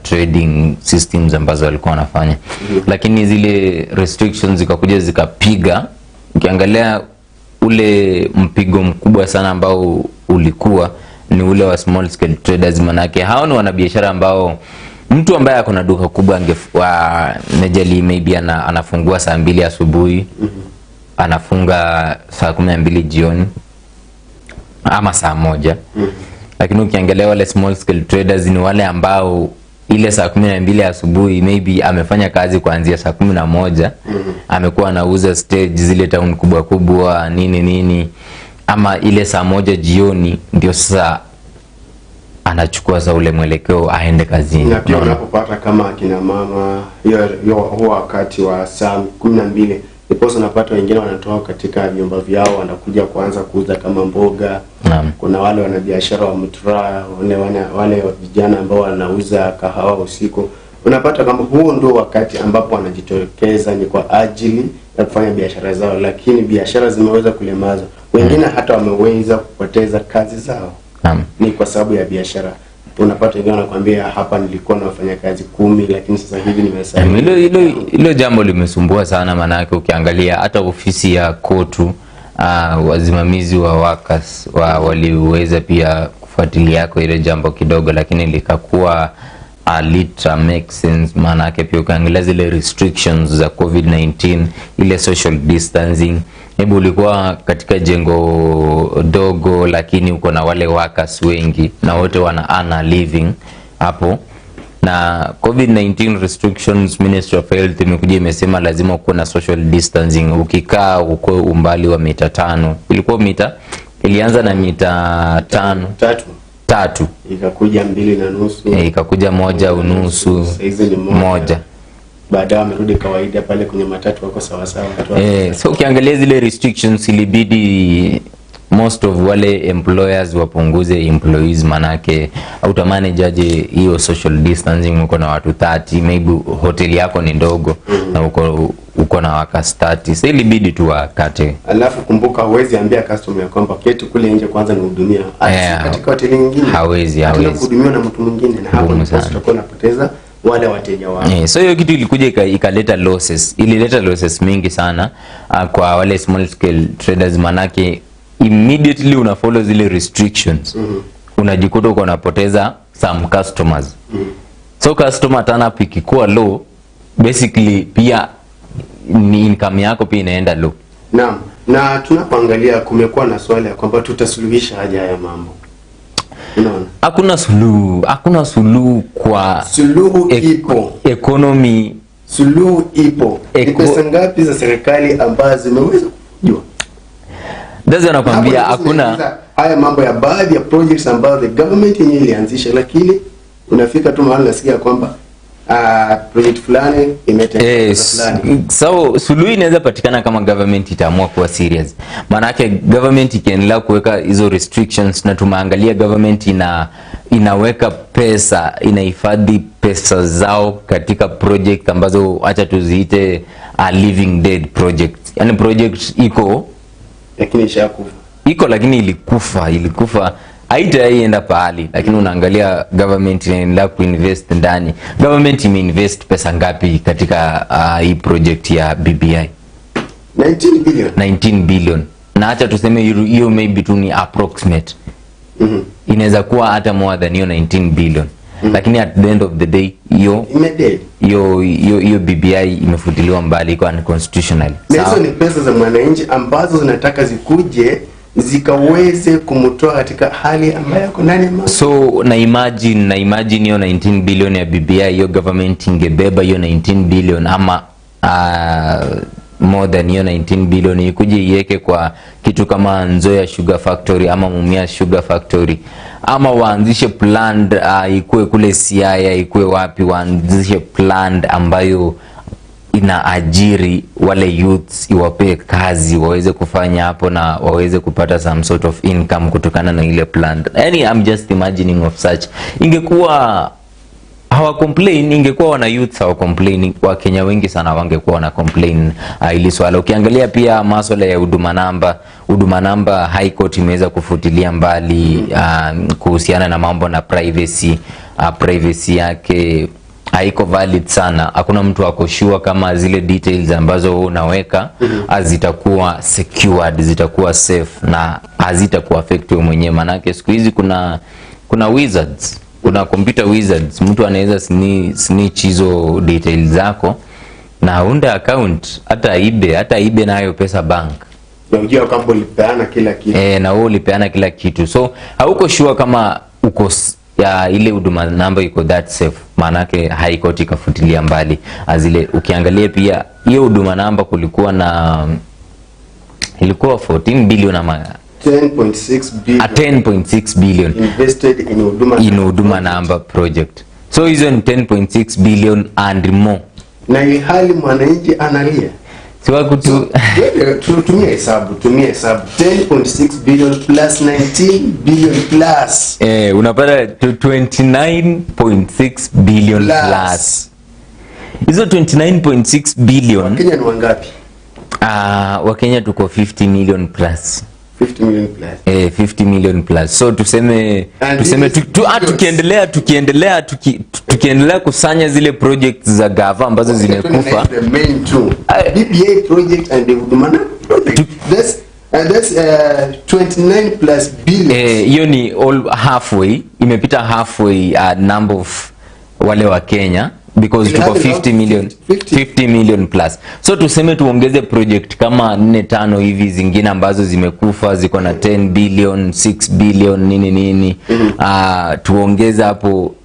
trading systems ambazo walikuwa wanafanya. Lakini zile restrictions zikakuja zikapiga, ukiangalia ule mpigo mkubwa sana ambao ulikuwa ni ule wa small scale traders, manake hao ni wanabiashara ambao mtu ambaye akona duka kubwa nejali maybe anafungua saa 2 asubuhi, anafunga saa 12 jioni ama saa 1. Lakini ukiangalia wale small scale traders ni wale ambao ile saa 12 asubuhi maybe amefanya kazi kuanzia saa 11, amekuwa anauza stage zile town kubwa kubwa nini, ama ile saa 1 jioni ndio sasa anachukua za ule mwelekeo aende kazini. Na pia unapopata kama akina mama hiyo wakati wa saa 12, ndipo unapata wengine wanatoa katika vyumba vyao wanakuja kuanza kuuza kama mboga. Kuna wale wana biashara wa mtura, wale vijana ambao wanauza kahawa usiku. Unapata kama huo ndio wakati ambapo wanajitokeza ni kwa ajili ya kufanya biashara zao, lakini biashara zimeweza kulemaza. Wengine hata wameweza kupoteza kazi zao. Ni kwa sababu ya biashara. Unapata wengine wanakuambia hapa nilikuwa nafanya kazi 10 lakini sasa hivi nimesalia. Hilo jambo limesumbua sana, maana yake ukiangalia hata ofisi ya kotu wazimamizi wa workers waliweza pia kufuatilia kwa ile jambo kidogo, lakini likakuwa litra make sense. Maana yake pia ukiangalia zile restrictions za COVID-19, ile social distancing, hebu ulikuwa katika jengo dogo lakini uko na wale workers wengi na wote wana earn living hapo. Na COVID-19 restrictions, Ministry of Health imekuja imesema lazima uko na social distancing. Ukikaa uko umbali wa mita 5. Ilikuwa ilianza na mita 3, ikakuja 2.5, ikakuja 1.5, saizi ni 1. Baadaye wamerudi kawaida pale kwenye matatu wako sawa sawa. So ukiangalia zile restrictions ilibidi most of wale employers wapunguze employees, manake autamanageaje hiyo social distancing uko na watu 30, maybe hotel yako ni ndogo na uko na workers 30. So ilibidi tu wakate. Alafu kumbuka huwezi ambia customer ya kwamba ketu kule nje kwanza ni hudumia. Katika hoteli nyingine hawezi kuhudumiwa na mtu mwingine, na hapo tutakuwa tunapoteza wale wateja wao. So hiyo kitu ilikuja ikaleta losses. Ilileta losses mingi sana kwa wale small scale traders, manake immediately una follow zile restrictions. Unajikuta uko unapoteza some customers. So customer turn up ikikuwa low, basically pia ni income yako pia inaenda low. Naam. Na tunapoangalia kumekuwa na swali ya kwamba tutasuluhisha haja ya mambo. Unaona? Hakuna suluhu kwa suluhu ipo. Economy suluhu ipo. Ni pesa ngapi za serikali ambazo zimeweza kujua? Ndio nakwambia hakuna haya mambo ya baadhi ya projects ambazo the government yenyewe ilianzisha, lakini unafika tu mahali nasikia kwamba project fulani imetengenezwa fulani. So suluhu inaweza patikana kama government itaamua kuwa serious. Maana yake government ikiendelea kuweka hizo restrictions, na tumeangalia government inaweka pesa, inahifadhi pesa zao katika project ambazo acha tuziite living dead project. Yani project iko lakini ishakufa. Lakini ilikufa haitaenda pahali, lakini unaangalia government inaendelea kuinvest ndani. Government imeinvest pesa ngapi katika hii project ya BBI? 19 billion. Na acha tuseme hiyo maybe tu ni approximate. Inaweza kuwa hata more than hiyo 19 billion. Lakini at the end of the day hiyo BBI imefutiliwa mbali, iko unconstitutional. Hizo ni pesa za mwananchi ambazo zinataka zikuje zikaweze kumtoa katika hali ambayo yako ndani. So na imagine hiyo 19 billion ya BBI, hiyo government ingebeba hiyo 19 billion ama more than hiyo 19 billion ikuje iweke kwa kitu kama Nzoia Sugar Factory ama Mumia Sugar Factory, ama waanzishe plant ikue kule Siaya, ikue wapi, waanzishe plant ambayo inaajiri wale youths, iwape kazi waweze kufanya hapo na waweze kupata some sort of income kutokana na ile plant. Yani I'm just imagining of such. Ingekuwa hawa complain, ingekuwa wana youth hawa complaining, wa Kenya wengi sana wangekuwa wana complain ili swala. Ukiangalia pia masuala ya huduma namba High Court imeweza kufutilia mbali kuhusiana na mambo na privacy yake haiko valid sana. Hakuna mtu ako sure kama zile details ambazo unaweka zitakuwa secured, zitakuwa safe na hazitakuwa affect wewe mwenyewe. Manake siku hizi kuna wizards Kuna computer wizards, mtu anaweza snitch hizo details zako na unda account, hata ibe nayo pesa bank. Na unajua kama ulipeana kila kitu. Na wewe ulipeana kila kitu. So hauko sure kama uko ya ile huduma namba iko that safe. Maana yake haikoti kafutilia mbali. Azile ukiangalia pia hiyo huduma namba kulikuwa na ilikuwa 14 billion ama 10.6 billion. 10.6 billion invested in huduma namba project. So hizo ni 10.6 billion and more. Na hali mwananchi analia. Siwa kutu tumia hesabu 10.6 billion plus 19 billion plus. Unapata 29.6 billion plus. Hizo 29.6 billion. Wakenya ni wangapi? Wakenya tuko 50 million plus. 50 million plus. 50 million plus. So tuseme tukiendelea kusanya zile projects za gava ambazo zimekufa. The main two. BBA project and the Bungoma project. That's 29 plus billion. Hiyo ni all halfway, imepita halfway number of wale wa Kenya. Because tuko 50 million plus. So tuseme tuongeze project kama 4-5 hivi zingine ambazo zimekufa ziko na 10 billion, 6 billion nini. Tuongeze hapo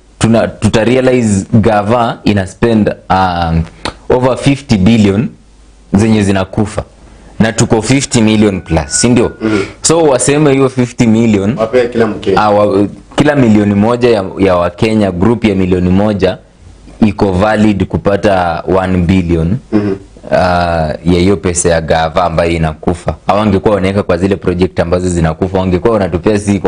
tutarealize gava ina spend over 50 billion zenye zinakufa. Na tuko 50 million plus, si ndio? So waseme hiyo 50 million wape kila Mkenya. Kila milioni moja ya Wakenya, group ya milioni moja iko valid kupata 1 billion ya hiyo pesa ya gava ambayo inakufa. Hawangekuwa wanaweka kwa zile project ambazo zinakufa, wangekuwa wanatupea si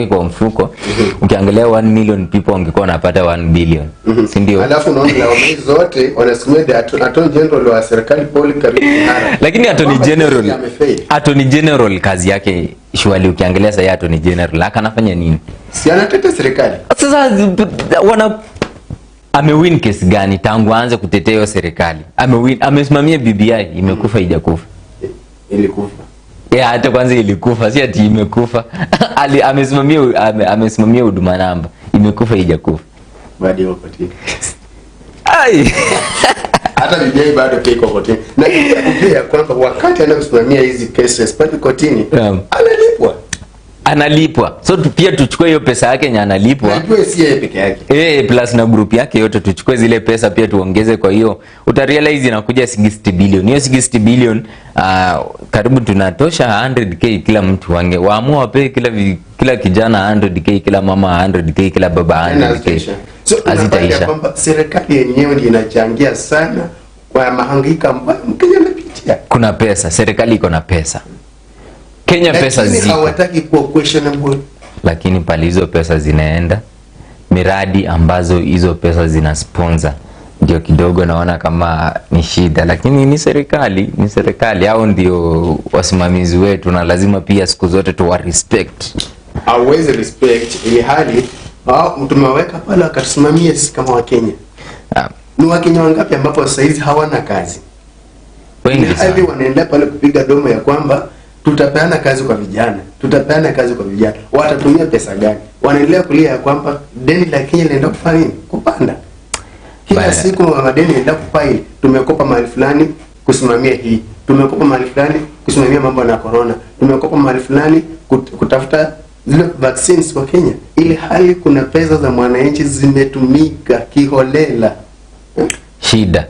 kwa mfuko. Ukiangalia 1 million people wangekuwa wanapata 1 billion. Si ndio? Alafu unaona wamezi zote wanasimamia attorney general wa serikali Paul Karibunara. Lakini attorney general kazi yake shwali, ukiangalia sasa attorney general akanafanya nini? Si anatetea serikali. Sasa amewin case gani tangu aanze kutetea hiyo serikali? Amesimamia BBI, imekufa haijakufa? Ilikufa. Hata kwanza ilikufa, si ati imekufa. Amesimamia huduma namba, imekufa haijakufa? Bado iko kotini. Ai. Hata BBI bado iko kotini. Na pia kwamba wakati anasimamia hizi cases pale kotini, analipwa. So pia tuchukue hiyo pesa yake yenye analipwa. Najua si yeye peke yake. Plus na group yake yote tuchukue zile pesa pia tuongeze, kwa hiyo utarealize inakuja 60 billion. Hiyo 60 billion karibu tunatosha 100k kila mtu. Waamua wape kila kijana 100k, kila mama 100k, kila baba 100k. So azitaisha kwamba serikali yenyewe ndiyo inachangia sana kwa mahangaiko ambayo Mkenya anapitia. Kuna pesa, serikali iko na pesa. Kenya pesa ziko. Hawataki kuwa questionable. Lakini pale hizo pesa zinaenda, miradi ambazo hizo pesa zina sponsor ndio kidogo naona kama ni shida, lakini ni serikali hao ndio wasimamizi wetu na lazima pia siku zote tuwa respect. Hawezi respect ili hali tumeweka pale wakatusimamia sisi kama Wakenya. Ni Wakenya wangapi ambapo sasa hizi hawana kazi? Wengi sana. Hivi wanaendelea pale kupiga domo ya kwamba tutapeana kazi kwa vijana. Watatumia pesa gani? Wanaendelea kulia ya kwamba deni la Kenya linaenda kufanya nini? Kupanda. Kila siku madeni yanaenda kupai. Tumekopa mahali fulani kusimamia hii. Tumekopa mahali fulani kusimamia mambo na corona. Tumekopa mahali fulani kutafuta zile vaccines kwa Kenya. Ili hali kuna pesa za mwananchi zimetumika kiholela. Shida.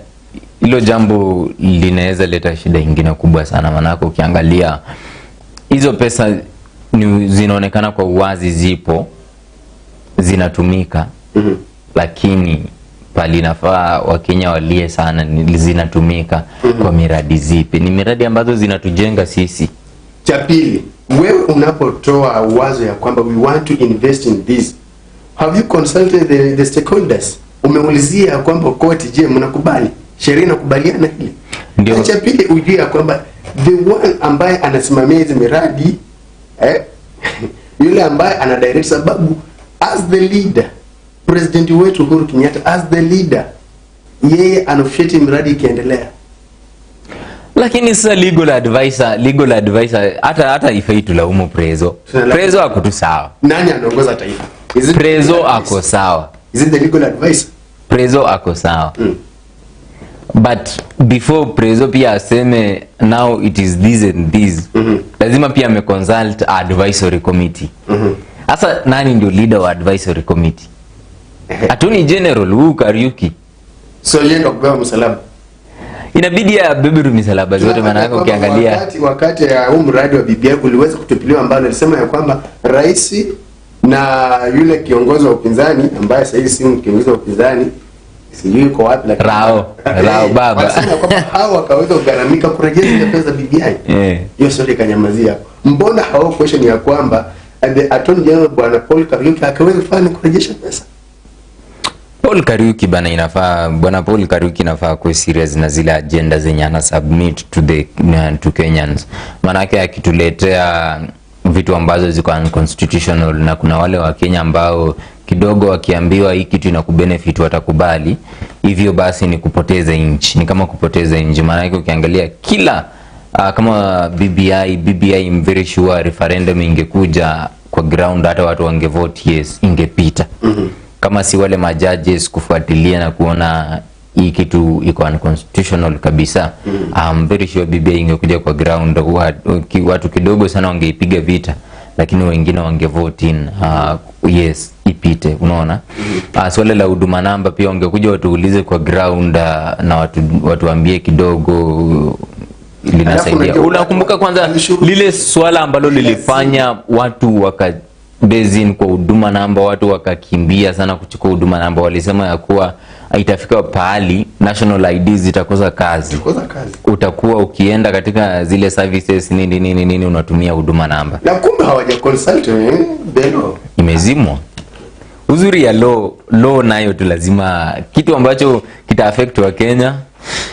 Hilo jambo linaweza leta shida nyingine kubwa sana, manako ukiangalia hizo pesa zinaonekana kwa uwazi zipo zinatumika, lakini pali nafaa Wakenya walie sana zinatumika kwa miradi zipi? Ni miradi ambazo zinatujenga sisi. Cha pili, wewe unapotoa wazo ya kwamba we want to invest in this, have you consulted the stakeholders? Umeulizia kwamba koti, je, mnakubali? Sheria inakubaliana hili? Ndio. Cha pili, ujue ya kwamba the one ambaye anasimamia hizo miradi yule ambaye ana direct, sababu as the leader, president wetu Uhuru Kenyatta as the leader, yeye anafuata miradi ikiendelea. Lakini sasa legal advisor hata ifai tulaumu Prezo hakutu sawa. Nani anaongoza taifa? Prezo ako sawa. Is it the legal advice? Prezo ako sawa. But before Prezo pia aseme now it is this and this, lazima pia consult advisory committee. Asa nani ndio leader wa advisory committee? Attorney General huu Kariuki. So yeye ndo kubeba msalaba. Inabidi ya bebe misalaba zote, maana yake ukiangalia wakati ya huu mradi wa BBI uliweza kutupiliwa, ambao alisema ya kwamba rais na yule kiongozi wa upinzani ambaye sasa hivi si kiongozi wa upinzani sijui yuko wapi, lakini Rao baba wanasema kwamba hao wakaweza kugaramika kurejesha ile pesa BBI. Hiyo sio ikanyamazia. Mbona hao question ya kwamba the Attorney General bwana Paul Kariuki akaweza kufanya kurejesha pesa? Paul Kariuki bana, inafaa bwana Paul Kariuki inafaa kuwa serious na zile agenda zenye ana submit to Kenyans. Maana yake akituletea vitu ambazo ziko unconstitutional, na kuna wale wa Kenya ambao kidogo wakiambiwa hii kitu inakubenefit watakubali, hivyo basi ni kupoteza nchi, ni kama kupoteza nchi. Maana yake ukiangalia kila kama BBI I'm very sure referendum ingekuja kwa ground, hata watu wangevote yes, ingepita. Kama si wale majudges kufuatilia na kuona hii kitu iko unconstitutional kabisa, I'm very sure BBI ingekuja kwa ground, watu kidogo sana wangeipiga vita, lakini wengine wangevote in yes ipite, unaona. Swala la huduma namba pia wangekuja watuulize kwa ground, na watu waambie kidogo linasaidia. Unakumbuka kwanza lile swala ambalo lilifanya watu bezin kwa huduma namba, watu wakakimbia sana kuchukua huduma namba, walisema ya kuwa itafika pahali national IDs zitakosa kazi. Utakuwa ukienda katika zile services nini unatumia huduma namba. Na kumbe hawaja consult belo. Imezimwa. Uzuri ya law nayo tu lazima kitu ambacho kita affect wa Kenya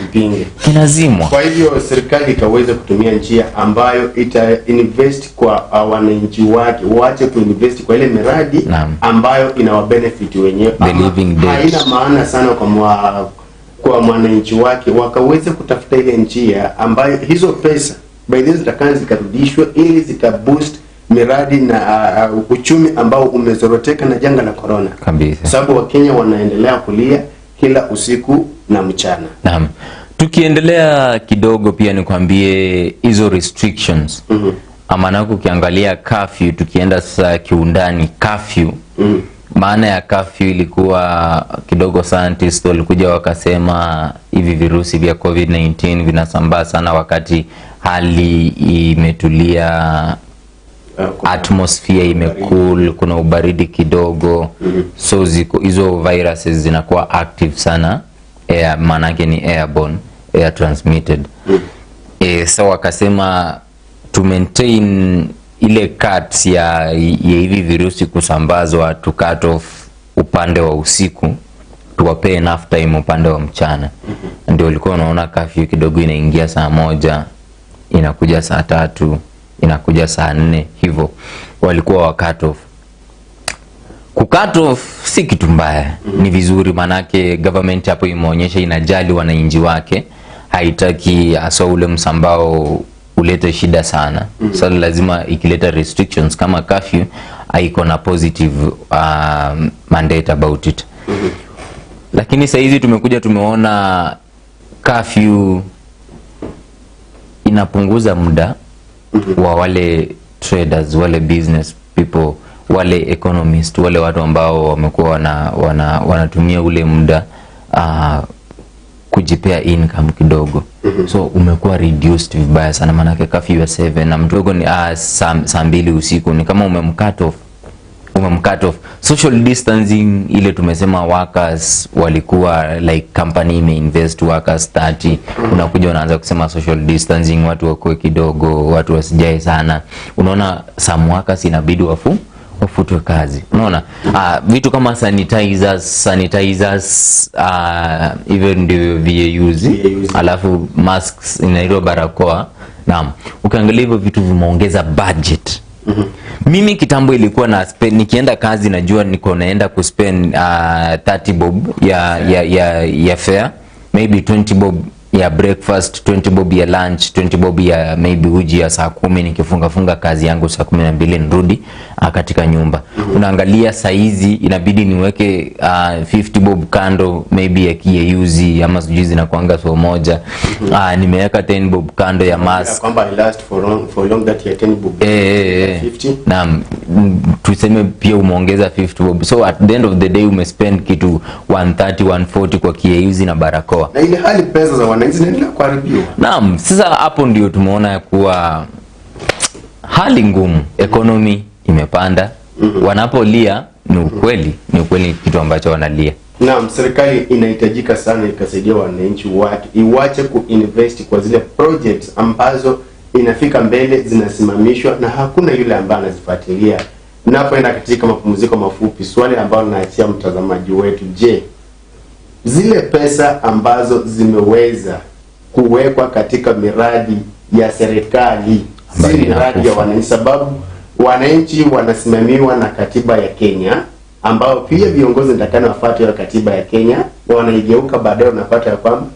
mpinge kinazimwa. Kwa hivyo serikali ikaweza kutumia njia ambayo ita invest kwa wananchi wake, waache kuinvest kwa ile miradi ambayo ina benefit wenyewe. Haina maana sana kwa mwananchi wake, wakaweza kutafuta ile njia ambayo hizo pesa by then zitakanza zikarudishwa ili zikaboost miradi na uchumi ambao umezoroteka na janga la corona kabisa, sababu Wakenya wanaendelea kulia kila usiku na mchana. Naam. Tukiendelea kidogo pia nikwambie hizo restrictions. Amanako ukiangalia curfew, tukienda sasa kiundani curfew. Maana ya curfew ilikuwa kidogo, scientists walikuja wakasema hivi virusi vya COVID-19 vinasambaa sana wakati hali imetulia, atmosphere imecool, kuna ubaridi kidogo. So hizo viruses zinakuwa active sana, manake ni airborne, air transmitted. So wakasema to maintain ile cuts ya hivi virusi kusambazwa, to cut off upande wa usiku, tuwape enough time upande wa mchana. Ndio ulikuwa unaona curfew kidogo inaingia saa 1, inakuja saa 3, inakuja saa 4, hivyo walikuwa wa cut off. Cut off si kitu mbaya, ni vizuri, manake government hapo imeonyesha inajali wananchi wake, haitaki aswa ule msambao ulete shida sana. So lazima ikileta restrictions kama curfew haiko na positive mandate about it. Lakini saa hizi tumekuja tumeona curfew inapunguza muda wa wale traders, wale business people, wale economists, wale watu ambao wamekuwa wanatumia ule muda kujipea income kidogo. So umekuwa reduced vibaya sana, maana yake curfew ya 7 na mdogo ni saa 2 usiku, ni kama umemcut off. Social distancing ile tumesema workers walikuwa like company imeinvest workers 30, unakuja unaanza kusema social distancing, watu wakoe kidogo, watu wasijae sana. Unaona some workers inabidi wafutwe kazi. Unaona vitu kama sanitizers even ndio VAUs, alafu masks, inaitwa barakoa. Naam, ukiangalia hivyo vitu vimeongeza budget. Mimi kitambo ilikuwa na spend, nikienda kazi najua niko naenda kuspend 30 bob ya fare, maybe 20 bob ya breakfast, 20 bob ya lunch, 20 bob ya maybe uji ya saa 10 nikifunga kazi yangu saa 12 nirudi katika nyumba. Unaangalia saizi inabidi niweke 50 bob kando maybe ya kiyeyuzi ama sijui na kuanga so moja. Nimeweka 10 bob kando ya mask. Kwamba last for long that ya 10 bob. 50. Na tuseme pia umeongeza 50 bob. So at the end of the day umespend kitu 130 140 kwa kiyeyuzi na barakoa. Na ile hali pesa za wananchi zinaendelea kuharibiwa. Naam, sasa hapo ndio tumeona kuwa hali ngumu, economy imepanda. Wanapolia ni ukweli kitu ambacho wanalia. Naam, serikali inahitajika sana ikasaidia wananchi wake, iwache kuinvest kwa zile projects ambazo inafika mbele zinasimamishwa na hakuna yule ambaye anazifuatilia. Napoenda katika mapumziko mafupi, swali ambalo naachia mtazamaji wetu, je, zile pesa ambazo zimeweza kuwekwa katika miradi ya serikali si miradi ya wananchi? Sababu wananchi wanasimamiwa na katiba ya Kenya, ambao pia viongozi ndakana wafuate ya katiba ya Kenya, wanaigeuka baadaye unapata ya kwamba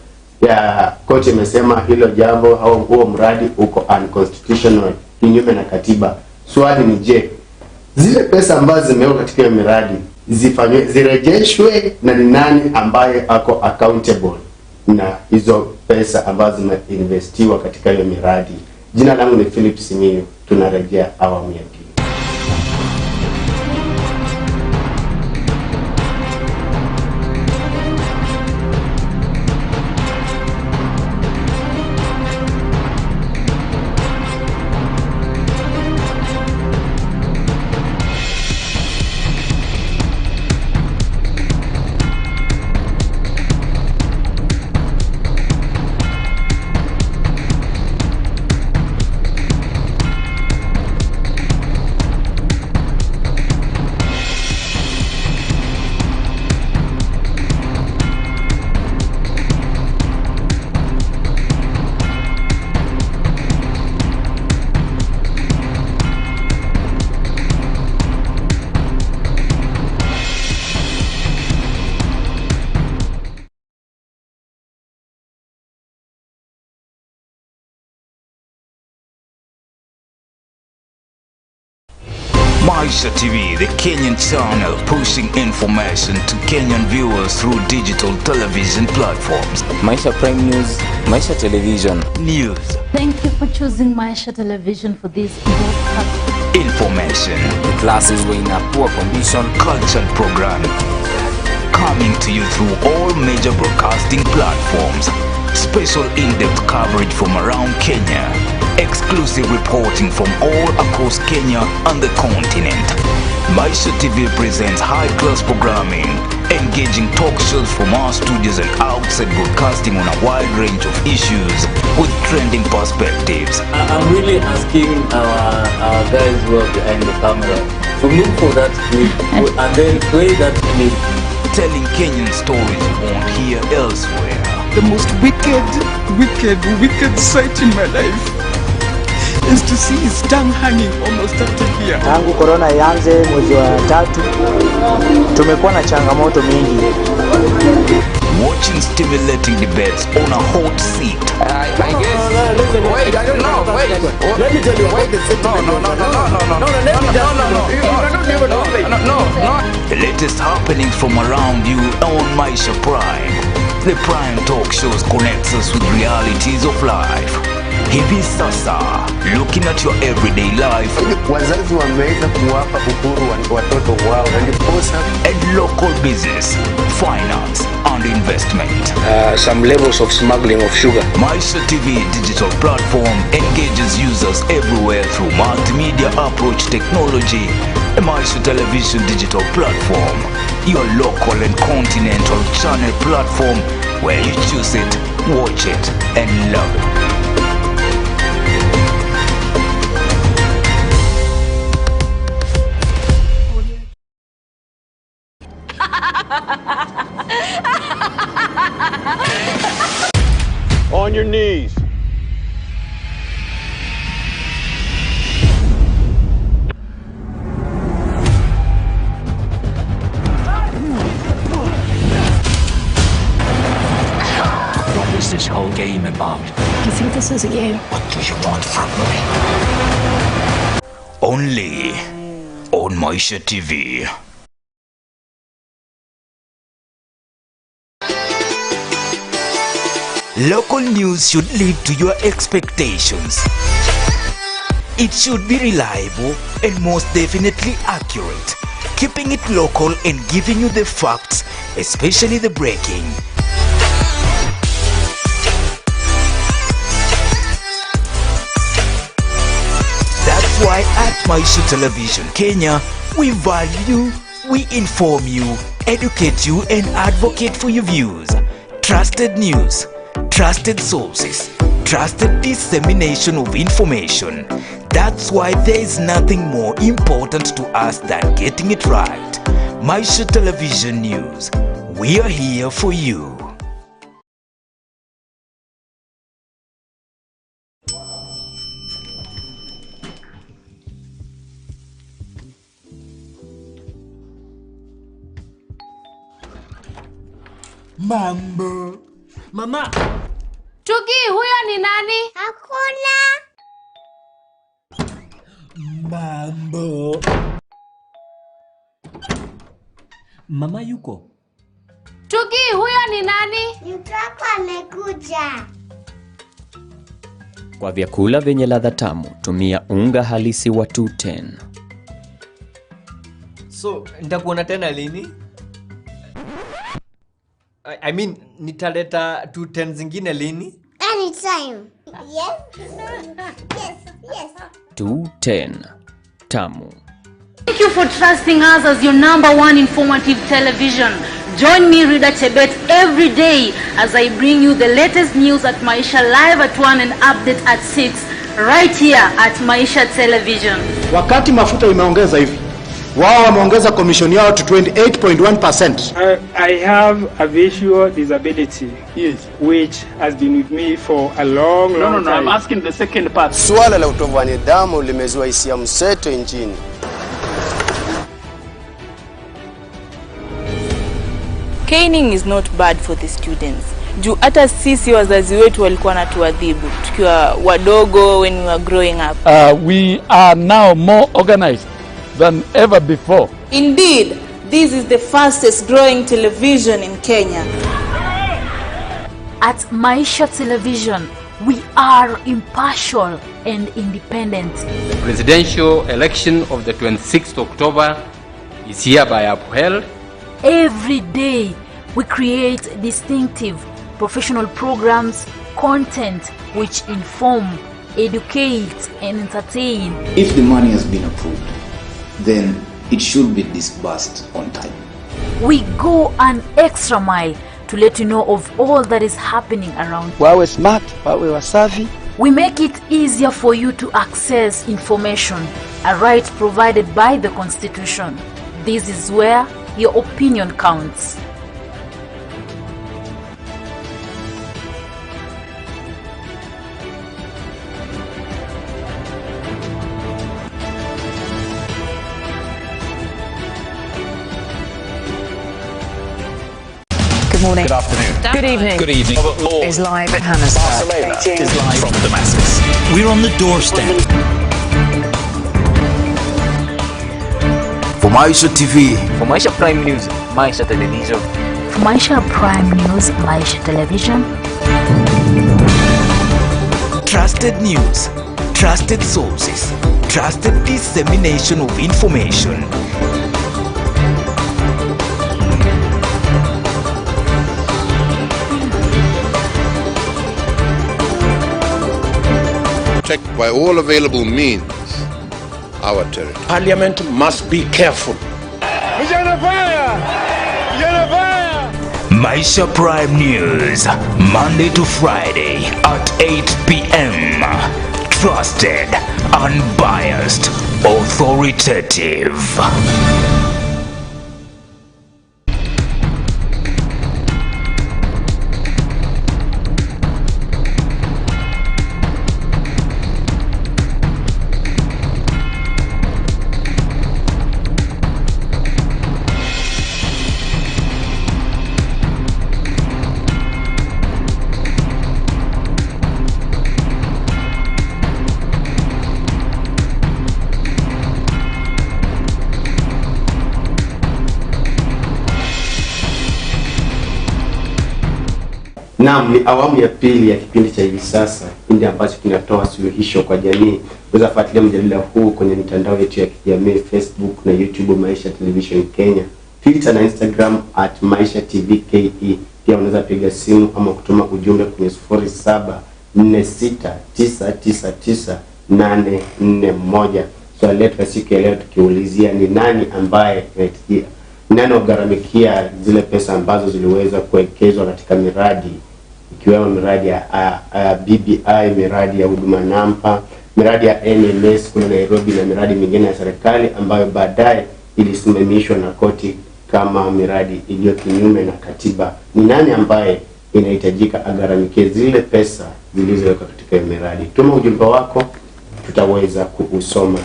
ya koti imesema hilo jambo au huo mradi uko unconstitutional, kinyume na katiba. Swali ni je, zile pesa ambazo zimewekwa katika miradi zifanywe, zirejeshwe, na ni nani ambaye ako accountable na hizo pesa ambazo zimeinvestiwa katika hiyo miradi? Jina langu ni Philip Simiyu, tunarejea awamu ya pili. Maisha TV, the Kenyan channel pushing information to Kenyan viewers through digital television platforms. Maisha Prime News, Maisha Television. News. Thank you for choosing Maisha Television for this broadcast. Information. The classes were in a poor condition. Cultural programming. Coming to you through all major broadcasting platforms. Special in-depth coverage from around Kenya. Exclusive reporting from all across Kenya and the continent. Maisha TV presents high-class programming, engaging talk shows from our studios and outside broadcasting on a wide range of issues with trending perspectives. I'm really asking our guys who are behind the camera to look for that clip and then play that clip. Telling Kenyan stories you won't hear elsewhere. The most wicked sight in my life is to see his tongue hanging almost up to here. Tangu corona ianze mwezi wa 3 tumekuwa na changamoto mingi. Watching stimulating debates on a hot seat. I guess. Wait, I don't know. Wait. Let me tell you. Wait a second. No. The latest happenings from around you on Maisha Prime. The Prime talk shows connects us with realities of life. Hivi sasa, looking at your everyday life. Wazazi wameweza kuwapa uhuru watoto wao na ndiposa and local business, finance and investment. Some levels of smuggling of sugar. Maisha TV digital platform engages users everywhere through multimedia approach technology. A Maisha Television digital platform, your local and continental channel platform where you choose it, watch it and love it. On your knees. What's this whole game about? I think this is you. What do you want from me? Only on Maisha TV. Local news should live to your expectations. It should be reliable and most definitely accurate, keeping it local and giving you the facts, especially the breaking. That's why at Maisha Television Kenya, we value, we inform you, educate you and advocate for your views. Trusted news, trusted sources, trusted dissemination of information. That's why there is nothing more important to us than getting it right. Maisha Television News, we are here for you. Mambo. Mama. Tuki, huyo ni nani? Hakuna. Mambo. Mama yuko? Tuki, huyo ni nani? Mtoto amekuja. Kwa vyakula vyenye ladha tamu, tumia unga halisi wa 210. So, nitakuona tena lini? I mean, nitaleta 210 zingine lini? Anytime. Yes. Yes. 210. Tamu. Thank you for trusting us as your #1 informative television. Join me, Rida Chebet, every day as I bring you the latest news at Maisha live at 1 and update at 6, right here at Maisha Television. Wakati mafuta imeongeza hivi, wao wameongeza commission yao to 28.1%. I have a visual disability, yes, which has been with me for a long time. No, I'm asking the second part. Swala la utovu wa nidhamu limezua hisia mseto nchini. Caning is not bad for the students. Juu hata sisi wazazi wetu walikuwa natuadhibu tukiwa wadogo when we were growing up. We are now more organized than ever before. Indeed, this is the fastest growing television in Kenya. At Maisha Television, we are impartial and independent. The presidential election of the 26th October is hereby upheld. Every day, we create distinctive professional programs, content which inform, educate, and entertain. If the money has been approved, then it should be disbursed on time. We go an extra mile to let you know of all that is happening around. Wawe smart, wawe wasafi. We make it easier for you to access information, a right provided by the Constitution. This is where your opinion counts. Good morning. Good afternoon. Good evening. Good evening. Is live at Hannesburg. Barcelona is live from Damascus. We're on the doorstep. For Maisha TV, for Maisha Prime News, Maisha Television. For Maisha Prime News, Maisha Television. Trusted news, trusted sources, trusted dissemination of information. Check by all available means our territory. Parliament must be careful. Maisha Prime News, Monday to Friday at 8 p.m. Trusted, unbiased, authoritative. Naam, ni awamu ya pili ya kipindi cha hivi sasa, kipindi ambacho kinatoa suluhisho kwa jamii. Unaweza fuatilia mjadala huu kwenye mitandao yetu ya kijamii Facebook na YouTube Maisha Television Kenya, Twitter na Instagram @Maisha TV KE. Pia unaweza piga simu ama kutuma ujumbe kwenye 0746999841. So letu siku ya leo tukiulizia ni nani ambaye nani wagharamikia zile pesa ambazo ziliweza kuwekezwa katika miradi, ikiwemo miradi ya BBI, miradi ya huduma namba, miradi ya NMS kule Nairobi na miradi mingine ya serikali ambayo baadaye ilisimamishwa na koti kama miradi iliyo kinyume na katiba. Ni nani ambaye inahitajika agharamikie zile pesa zilizowekwa katika miradi? Tuma ujumbe wako, tutaweza kuusoma.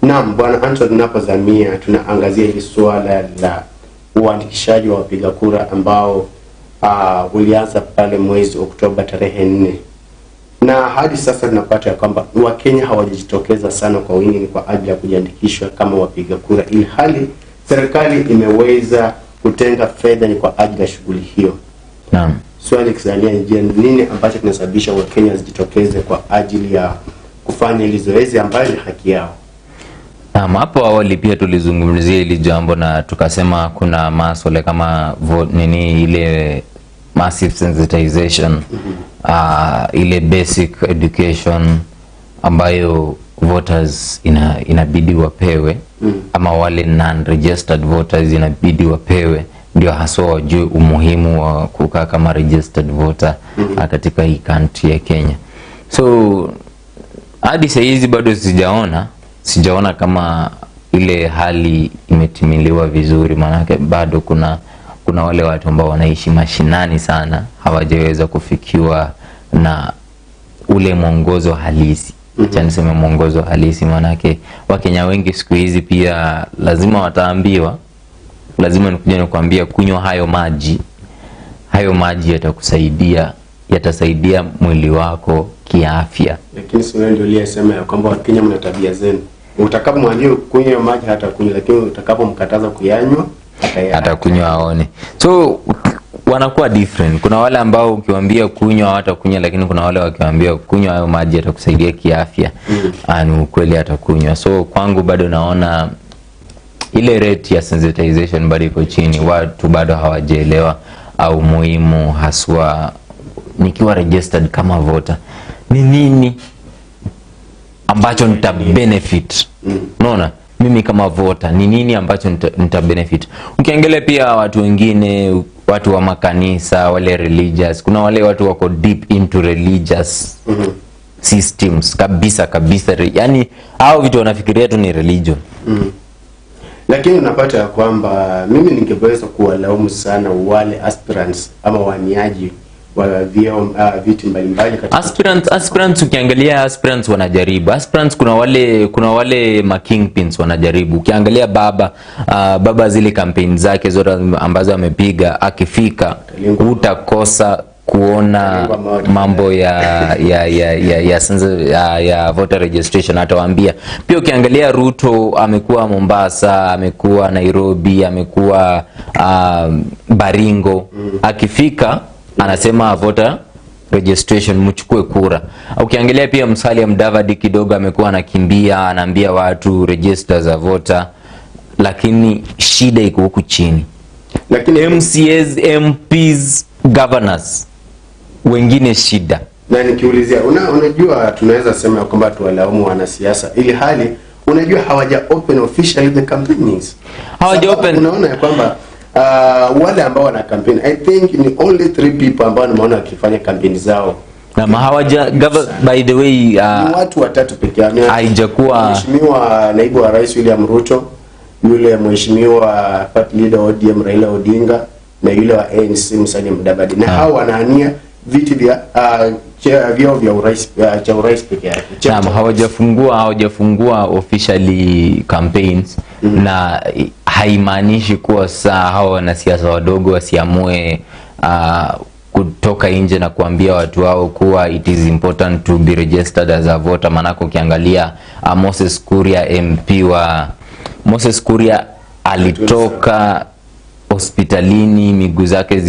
Naam, Bwana Anthony, tunapozamia tunaangazia hili swala la uandikishaji wa wapiga kura ambao ulianza pale mwezi Oktoba tarehe 4. Na hadi sasa tunapata ya kwamba Wakenya hawajitokeza sana kwa wingi kwa ajili ya kujiandikishwa kama wapiga kura, ili hali serikali imeweza kutenga fedha ni kwa ajili ya shughuli hiyo. Naam. Swali kisalia je, nini ambacho kinasababisha Wakenya wajitokeze kwa ajili ya kufanya hili zoezi ambayo ni haki yao? Hapo awali pia tulizungumzia hili jambo na tukasema kuna masuala kama ile massive sensitization, ile basic education ambayo voters inabidi wapewe, ama wale non-registered voters inabidi wapewe, ndio haswa wajue umuhimu wa kukaa kama registered voter katika hii country ya Kenya. So hadi sasa hizi bado sijaona kama ile hali imetimiliwa vizuri, manake bado kuna wale watu ambao wanaishi mashinani sana hawajaweza kufikiwa na ule mwongozo halisi. Acha niseme mwongozo halisi, manake Wakenya wengi siku hizi pia lazima wataambiwa, lazima nikuje nikwambia kunywa hayo maji yatasaidia mwili wako kiafya. Lakini sio ndio aliyesema ya kwamba Wakenya mna tabia zenu. Utakapomwambia kunywa maji hata kunywa, lakini utakapomkataza kuyanywa hata kunywa aone. So wanakuwa different. Kuna wale ambao ukiwaambia kunywa hata kunywa, lakini kuna wale wakiwaambia kunywa hayo maji yatakusaidia kiafya, ni ukweli atakunywa. So kwangu bado naona ile rate ya sensitization bado iko chini. Watu bado hawajaelewa au muhimu haswa nikiwa registered kama voter ni nini ambacho nita benefit. Unaona, mimi kama voter ni nini ambacho nita benefit. Ukiangalia pia watu wengine, watu wa makanisa, wale religious, kuna wale watu wako deep into religious systems kabisa, yani hao vitu wanafikiria tu ni religion. Lakini unapata ya kwamba mimi ningeweza kuwalaumu sana wale aspirants ama waniaji wa vitu mbalimbali katika aspirants. Ukiangalia aspirants wanajaribu. Aspirants kuna wale ma kingpins wanajaribu. Ukiangalia baba zile campaign zake zote ambazo amepiga, akifika utakosa kuona mambo ya voter registration. Atawaambia pia. Ukiangalia Ruto amekuwa Mombasa, amekuwa Nairobi, amekuwa Baringo, akifika anasema voter registration, mchukue kura. Ukiangalia pia Musalia Mudavadi kidogo amekuwa anakimbia, anaambia watu register as a voter, lakini shida iko huku chini. Lakini MCAs, MPs, governors wengine shida. Na nikiulizia unajua tunaweza sema kwamba tuwalaumu wanasiasa, ili hali unajua hawaja open officially the campaigns. Hawaja open. Unaona ya kwamba wale ambao wana campaign, I think ni only 3 people ambao nimeona wakifanya campaign zao. Na hawaja by the way ni watu 3 pekee yao. Haijakuwa Mheshimiwa Naibu wa Rais William Ruto, yule Mheshimiwa Party Leader ODM Raila Odinga, na yule wa ANC Musalia Mudavadi. Na hao wanaania viti vya urais cha urais pekee yake. Hawajafungua officially campaigns. Na haimaanishi kuwa hao wanasiasa wadogo wasiamue kutoka nje na kuambia watu wao kuwa it is important to be registered as a voter. Manako ukiangalia Moses Kuria alitoka hospitalini, miguu zake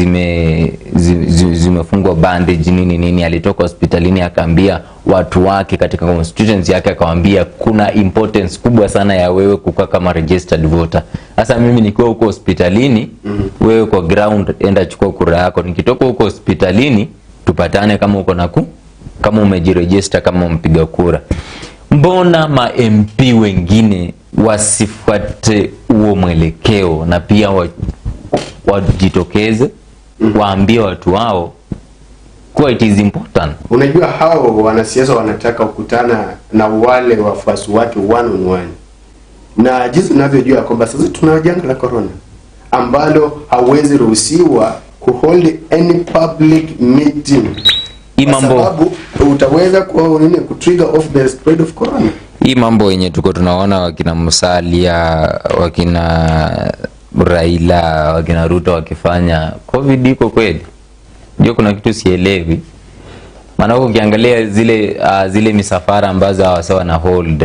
zimefungwa bandage nini, alitoka hospitalini akaambia watu wake katika constituency yake, akawaambia kuna importance kubwa sana ya wewe kukaa kama registered voter. Sasa mimi nikiwa huko hospitalini, wewe kwa ground enda chukua kura yako, nikitoka huko hospitalini tupatane kama uko kama umejiregister kama mpiga kura. Mbona ma MP wengine wasifuate huo mwelekeo na pia wajitokeze waambie watu wao kwa it is important? Unajua hao wanasiasa wanataka kukutana na wale wafuasi wake one on one. Na jinsi unavyojua kwamba sasa tuna janga la corona ambalo hawezi ruhusiwa kuhold any public meeting. Sababu utaweza kutrigger off the spread of corona. Hii mambo yenye tuko tunaona wakina Musalia, wakina Raila, wakina Ruto wakifanya, COVID iko kweli? Ndio kuna kitu sielewi. Maana ukiangalia zile misafara ambazo hawasawa na hold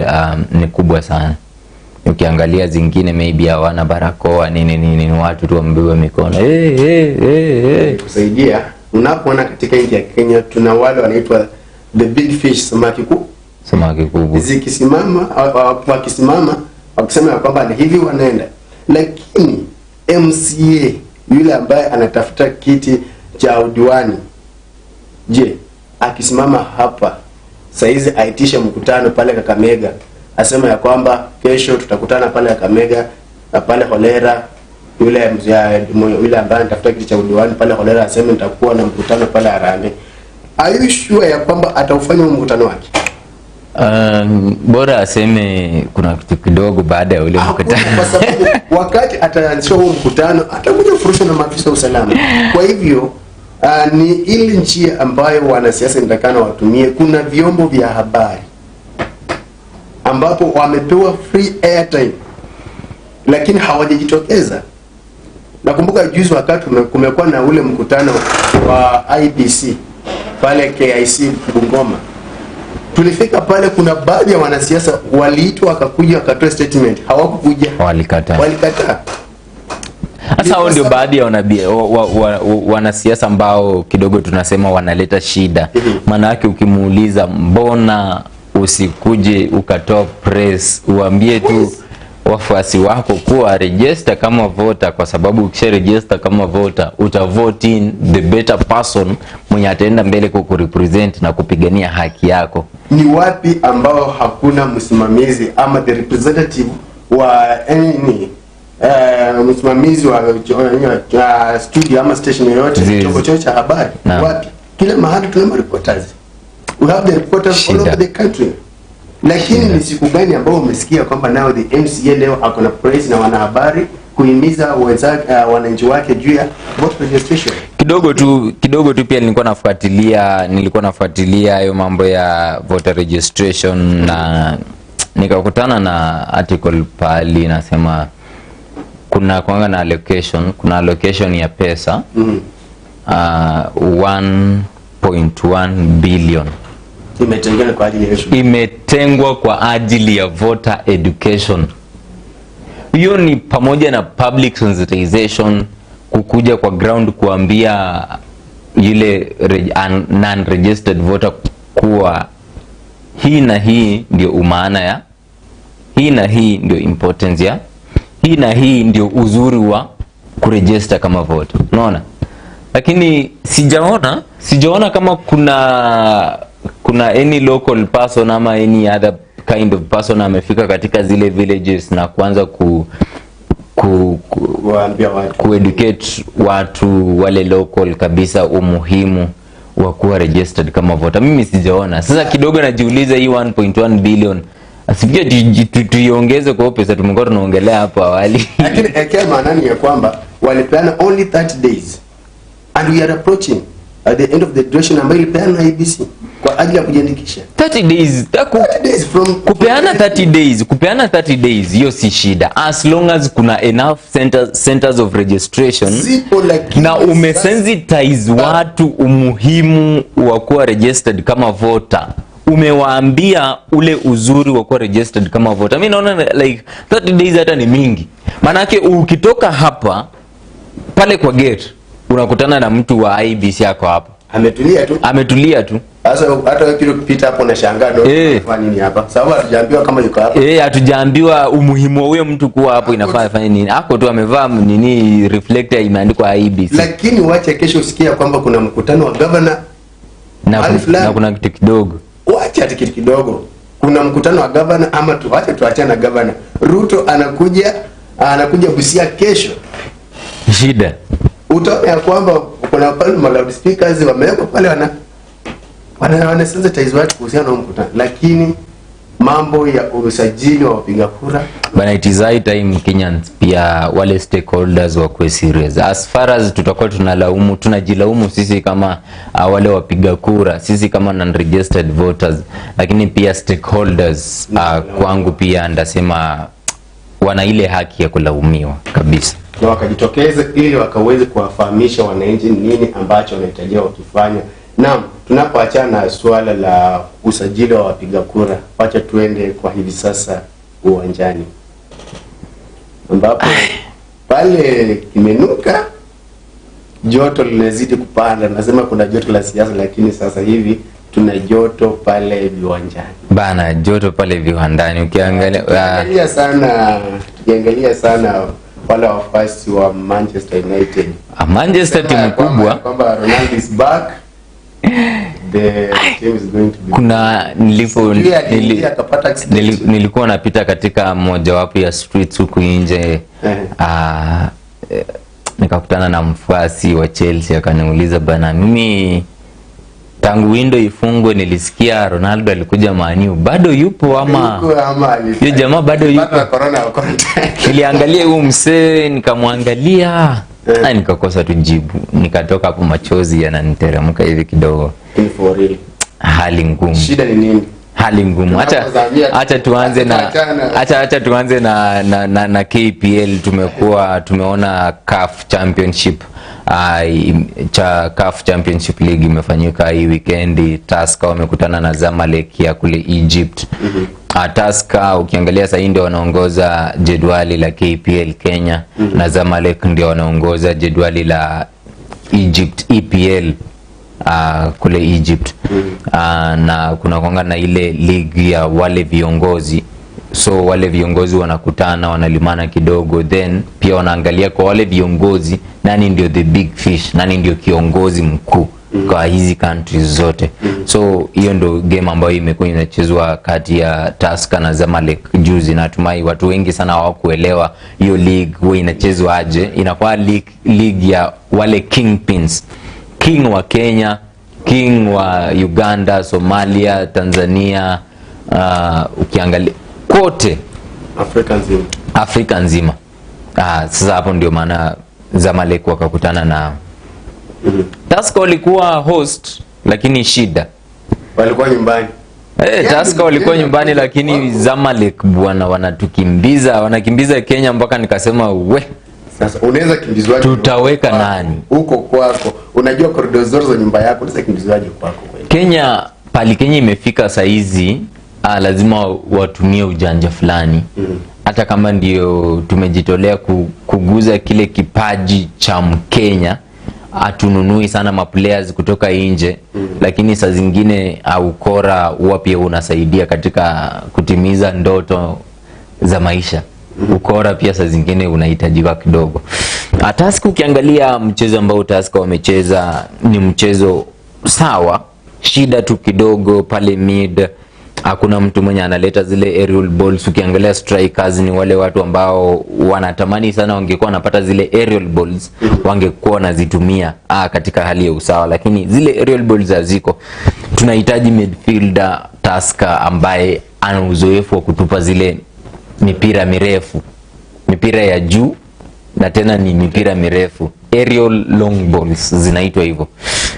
ni kubwa sana. Ukiangalia zingine maybe hawana barakoa nini watu tu wamebeba mikono. Kusaidia unapoona katika nchi ya Kenya tuna wale wanaitwa the big fish, samaki kubwa. Zikisimama wakisimama wakisema kwamba ni hivi wanaenda. Lakini MCA yule ambaye anatafuta kiti cha udiwani, je, akisimama hapa saizi aitisha mkutano pale Kakamega, asema ya kwamba kesho tutakutana pale Kakamega na pale Holera, yule ambaye anatafuta kiti cha udiwani pale Holera asema nitakuwa na mkutano pale Harambee, are you sure ya kwamba ataufanya mkutano wake? Bora aseme kuna kitu kidogo baada ya ule mkutano. Kwa sababu wakati ataanzisha huo mkutano atakuja furusha na maafisa usalama. Kwa hivyo ni ile njia ambayo wanasiasa nitakana watumie. Kuna vyombo vya habari ambapo wamepewa free airtime lakini hawajajitokeza. Nakumbuka juzi wakati kumekuwa na ule mkutano wa IBC pale KIC Bungoma. Tulifika pale, kuna baadhi ya wanasiasa waliitwa wakakuja wakatoa statement, hawakukuja, walikataa. Sasa hao ndio baadhi ya wanasiasa ambao kidogo tunasema wanaleta shida. Maana yake ukimuuliza mbona usikuje ukatoa press uambie tu wafuasi wako kuwa register kama voter, kwa sababu ukisha register kama voter utavote in the better person mwenye ataenda mbele kukurepresent na kupigania haki yako. Ni wapi ambao hakuna msimamizi ama the representative wa msimamizi wa studio ama station yoyote chochote cha habari? Wapi? Kila mahali tuna reporters. We have the reporters all over the country. Lakini ni siku gani ambao umesikia kwamba now the MCA leo akona press na wanahabari kuhimiza wenzake wananchi wake juu ya vote registration? Kidogo tu pia nilikuwa nafuatilia hayo mambo ya voter registration na nikakutana na article pale inasema kuna kuna allocation ya pesa 1.1 billion imetengwa kwa ajili ya voter education. Hiyo ni pamoja na public sensitization, kukuja kwa ground kuambia yule non-registered voter kuwa hii na hii ndio umaana ya, hii na hii ndio importance ya, hii na hii ndio uzuri wa kuregister kama voter. Unaona? Lakini sijaona kama kuna any local person ama any other kind of person amefika katika zile villages na kuanza educate watu wale local kabisa umuhimu wa kuwa registered kama voter. Mimi sijaona. Sasa kidogo najiuliza hii 1.1 billion asifikie tuiongeze kwa pesa tumekuwa tunaongelea hapo awali. Lakini maana ni ya kwamba walipeana only 30 days and we are approaching at the end of the duration ambayo ilipeana IBC kwa ajili ya kujiandikisha. 30 days kupeana 30 days hiyo si shida, as long as kuna enough centers of registration na umesensitize watu umuhimu wa kuwa registered kama voter. Umewaambia ule uzuri wa kuwa registered kama voter. Mimi naona like 30 days hata ni mingi. Maana yake ukitoka hapa pale kwa gate unakutana na mtu wa IBC yako hapa. Ametulia tu. Sasa hata wewe pia ukipita hapo unashangaa ndio unafanya nini hapa? Sababu hatujaambiwa kama yuko hapa. Hatujaambiwa umuhimu wa huyo mtu kuwa hapo inafaa afanye nini. Hapo tu amevaa nini reflector imeandikwa IBC. Lakini wacha kesho usikia kwamba kuna mkutano wa governor na kuna kitu kidogo. Wacha kitu kidogo. Kuna mkutano wa governor ama tuachane na governor. Ruto anakuja Busia kesho. Shida. Utaona ya kwamba kuna pale loudspeakers wamewekwa pale wana sensitize watu kuhusiana na mkutano, lakini mambo ya usajili wa wapiga kura bana, it is high time Kenyans pia wale stakeholders wakuwe serious. As far as tutakuwa tunajilaumu sisi kama wale wapiga kura, sisi kama non-registered voters, lakini pia stakeholders kwangu pia ndasema wana ile haki ya kulaumiwa kabisa. Na wakajitokeze ili wakaweze kuwafahamisha wananchi nini ambacho wanahitajia wakifanya. Naam, tunapoachana na swala la usajili wa wapiga kura, wacha tuende kwa hivi sasa uwanjani. Ambapo pale kimenuka, joto linazidi kupanda. Nasema kuna joto la siasa, lakini sasa hivi tuna joto pale viwanjani. Bana, joto pale viwandani ukiangalia sana wale wafuasi wa Manchester United. Manchester timu kubwa. Kwamba Ronaldo is back. The team is going to be. Kuna nilikuwa napita katika mojawapo ya streets huku nje. Nikakutana na mfuasi wa Chelsea akaniuliza, bana, mimi tangu window ifungwe nilisikia Ronaldo alikuja Man U, bado yupo ama yule jamaa bado yupo? Corona. Niliangalia huyu msee nikamwangalia, nikakosa tu jibu, nikatoka hapo machozi yananiteremka hivi kidogo. For real. Hali ngumu. Shida ni nini? Hali ngumu. Acha tuanze na KPL. Tumeona CAF Championship. CAF Championship League imefanyika hii weekend. Tusker wamekutana na Zamalek ya kule Egypt. Tusker ukiangalia sasa ndio wanaongoza jedwali la KPL Kenya, na Zamalek ndio wanaongoza jedwali la Egypt EPL kule Egypt. Na kuna kwanga na ile league ya wale viongozi, so wale viongozi wanakutana, wanalimana kidogo, then pia wanaangalia kwa wale viongozi nani ndio the big fish, nani ndio kiongozi mkuu kwa hizi countries zote. So hiyo ndio game ambayo imekuwa inachezwa kati ya Tusker na Zamalek juzi. Natumai watu wengi sana hawakuelewa hiyo league huwa inachezwa aje. Inakuwa league ya wale kingpins, king wa Kenya, king wa Uganda, Somalia, Tanzania, ukiangalia kote Afrika nzima. Sasa hapo ndio maana Zamalek wakakutana na Tusker walikuwa host, lakini shida walikuwa nyumbani. Tusker walikuwa nyumbani, lakini Zamalek bwana wanakimbiza Kenya mpaka nikasema sasa unaweza kimbizwaje? Tutaweka nani huko kwako? Unajua corridor zote za nyumba yako, unaweza kimbizwaje kwako kweli? Kenya imefika saizi, lazima watumie ujanja fulani. Hata kama ndio tumejitolea kuguza kile kipaji cha Mkenya, atununui sana maplayers kutoka nje, lakini saa zingine ukora huwa pia unasaidia katika kutimiza ndoto za maisha. Ukora pia saa zingine unahitajika kidogo. Tusker ukiangalia mchezo ambao Tusker wamecheza ni mchezo sawa, shida tu kidogo pale mid. Hakuna mtu mwenye analeta zile aerial balls. Ukiangalia strikers ni wale watu ambao wanatamani sana wangekuwa wanapata zile aerial balls, wangekuwa wanazitumia katika hali ya usawa, lakini zile aerial balls haziko. Tunahitaji midfielder Tusker ambaye ana uzoefu wa kutupa zile mipira mirefu, mipira ya juu, na tena ni mipira mirefu, aerial long balls zinaitwa hivyo.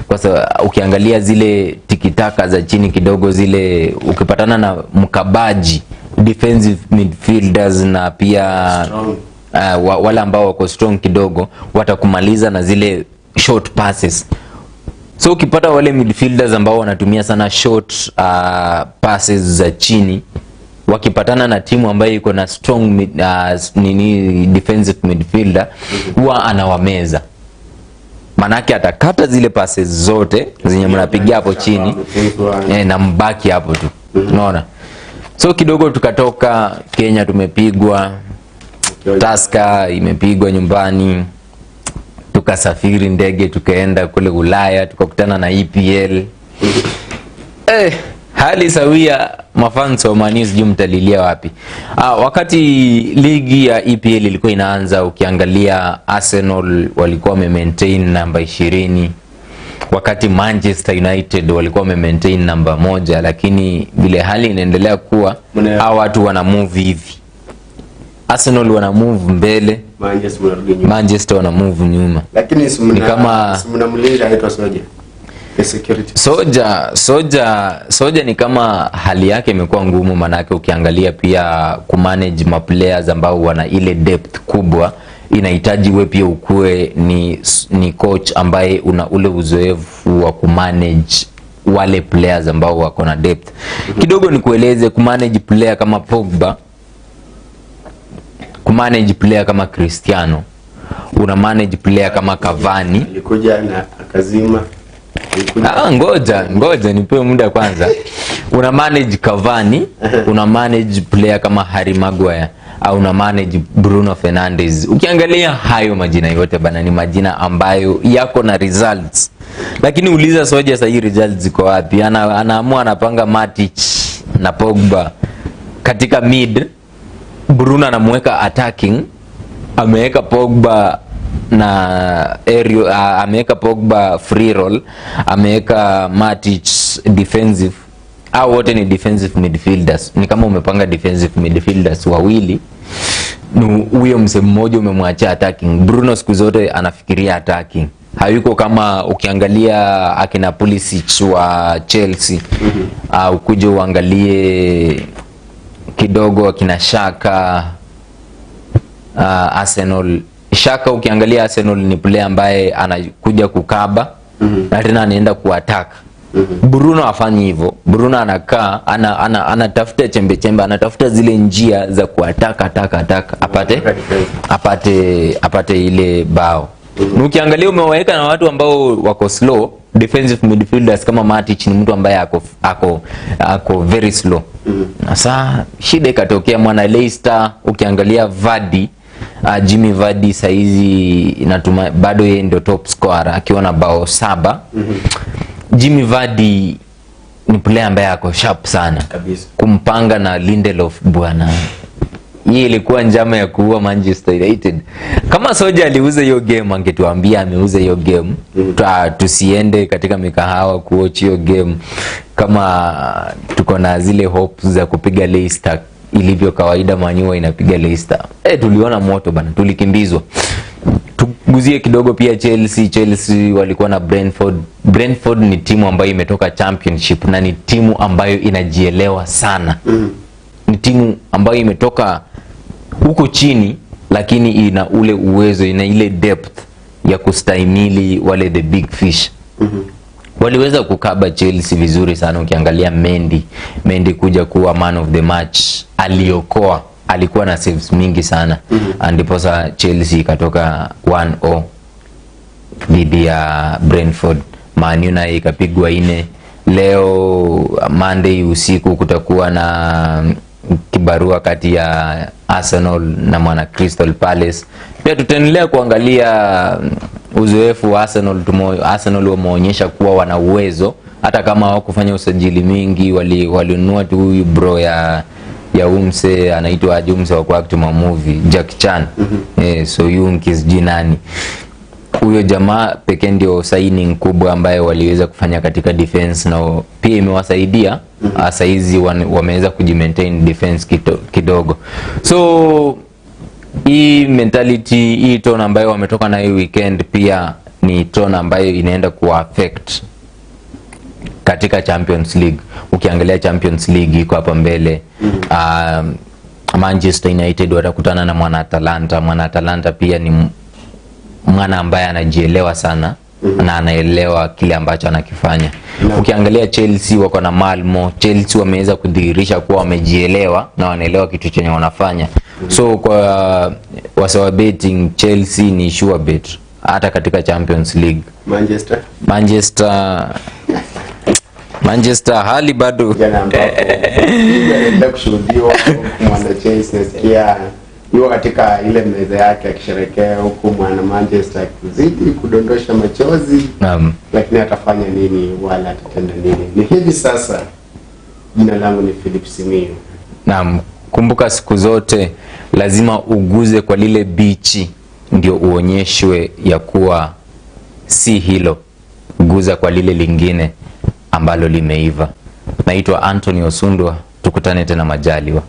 Kwa sababu ukiangalia zile tikitaka za chini kidogo, zile ukipatana na mkabaji defensive midfielders na pia wale ambao wako strong kidogo, watakumaliza na zile short passes. So ukipata wale midfielders ambao wanatumia sana short passes za chini, wakipatana na timu ambayo iko na strong defensive midfielder, huwa anawameza. manake atakata zile passes zote zenye mnapigia hapo chini na mbaki hapo tu. Unaona? So kidogo tukatoka Kenya, tumepigwa Tusker, imepigwa nyumbani, tukasafiri ndege tukaenda kule Ulaya, tukakutana na EPL. Hali sawia, mafans wa Man U sijui mtalilia wapi. Wakati ligi ya EPL ilikuwa inaanza, ukiangalia Arsenal walikuwa maintain namba 20, wakati Manchester United walikuwa maintain namba 1, lakini vile hali inaendelea kuwa hao watu wana move hivi. Arsenal wana move mbele, Manchester wana move nyuma. Lakini ni kama mnamlinda anaitwa Soja. Security. Soja ni kama hali yake imekuwa ngumu, manake ukiangalia pia kumanage ma players ambao wana ile depth kubwa, inahitaji wewe pia ukue ni coach ambaye una ule uzoefu wa kumanage wale players ambao wako na depth. Kidogo nikueleze, kumanage player kama Pogba, kumanage player kama Cristiano, una manage player kama Cavani. Alikuja na akazima. Ngoja nipewe muda kwanza. Una manage Cavani, una manage player kama Harry Maguire, au una manage Bruno Fernandes. Ukiangalia hayo majina yote bana, ni majina ambayo yako na results. Lakini uliza Soja sasa, hii results ziko wapi? Anaamua anapanga Matic na Pogba katika mid, Bruno anamweka attacking, ameweka Pogba na aerial, ameweka Pogba free roll, ameweka Matic defensive. Hao wote ni defensive midfielders. Ni kama umepanga defensive midfielders wawili, huyo msemo mmoja umemwacha attacking. Bruno siku zote anafikiria attacking, hayuko kama ukiangalia akina Pulisic wa Chelsea, ukuje uangalie kidogo akina Xhaka Arsenal. Xhaka ukiangalia Arsenal ni player ambaye anakuja kukaba na tena anaenda kuattack. Bruno hafanyi hivyo. Bruno anakaa anatafuta chembe, anatafuta zile njia za kuattack apate ile bao. Ukiangalia umewaweka na watu ambao wako slow, defensive midfielders kama Matic ni mtu ambaye ako very slow. Sasa shida ikatokea mwana Leicester, ukiangalia Vardy, Jimmy Vardy saizi natuma bado yeye ndio top scorer akiwa na bao 7. Jimmy Vardy ni player ambaye ako sharp sana kabisa. Kumpanga na Lindelof bwana, hii ilikuwa njama ya kuua Manchester United. Kama Soja aliuza hiyo game, angetuambia ameuza hiyo game, tusiende katika mikahawa kuwatch hiyo game kama tuko na zile hopes za kupiga Leicester ilivyo kawaida. Manyua inapiga Leicester. Tuliona moto bana, tulikimbizwa. Tuguzie kidogo pia Chelsea walikuwa na Brentford ni timu ambayo imetoka championship na ni timu ambayo inajielewa sana. Ni timu ambayo imetoka huko chini, lakini ina ule uwezo, ina ile depth ya kustahimili wale the big fish. Waliweza kukaba Chelsea vizuri sana. Ukiangalia Mendy kuja kuwa man of the match, aliokoa, alikuwa na saves mingi sana. Ndipo sa Chelsea ikatoka 1-0 dhidi ya Brentford. Man United ikapigwa 4. Leo Monday usiku kutakuwa na kibarua kati ya Arsenal na mwana Crystal Palace. Pia tutaendelea kuangalia uzoefu wa Arsenal. Arsenal wameonyesha kuwa wana uwezo, hata kama hawakufanya usajili mingi. Walinunua tu huyu bro ya umse anaitwa umse wa kwa ma movie Jack Chan. So Yunkis jinani huyo jamaa pekee ndio signing kubwa ambaye waliweza kufanya katika defense, na pia imewasaidia saizi wameweza kujimaintain defense kidogo. So hii mentality, hii tone ambayo wametoka na hii weekend pia ni tone ambayo inaenda kuaffect katika Champions League. Ukiangalia Champions League iko hapa mbele. Manchester United watakutana na mwana Atalanta. Mwana Atalanta pia ni mwana ambaye anajielewa sana na anaelewa kile ambacho anakifanya. Ukiangalia Chelsea wako na Malmo. Chelsea wameweza kudhihirisha kuwa wamejielewa na wanaelewa kitu chenye wanafanya. So kwa wasawa betting, Chelsea ni sure bet. hata katika Champions League. Manchester hali bado jana ambapo anaendelea kushuhudiwa mwana Chelsea nasikia yuko katika ile meza yake akisherekea huku mwana Manchester kuzidi kudondosha machozi. Naam. Lakini atafanya nini wala atatenda nini? Ni hivi sasa. Jina langu ni Philip Simiyu. Naam, kumbuka siku zote lazima uguze kwa lile bichi ndio uonyeshwe ya kuwa si hilo. Guza kwa lile lingine ambalo limeiva. Naitwa Anthony Osundwa, tukutane tena majaliwa.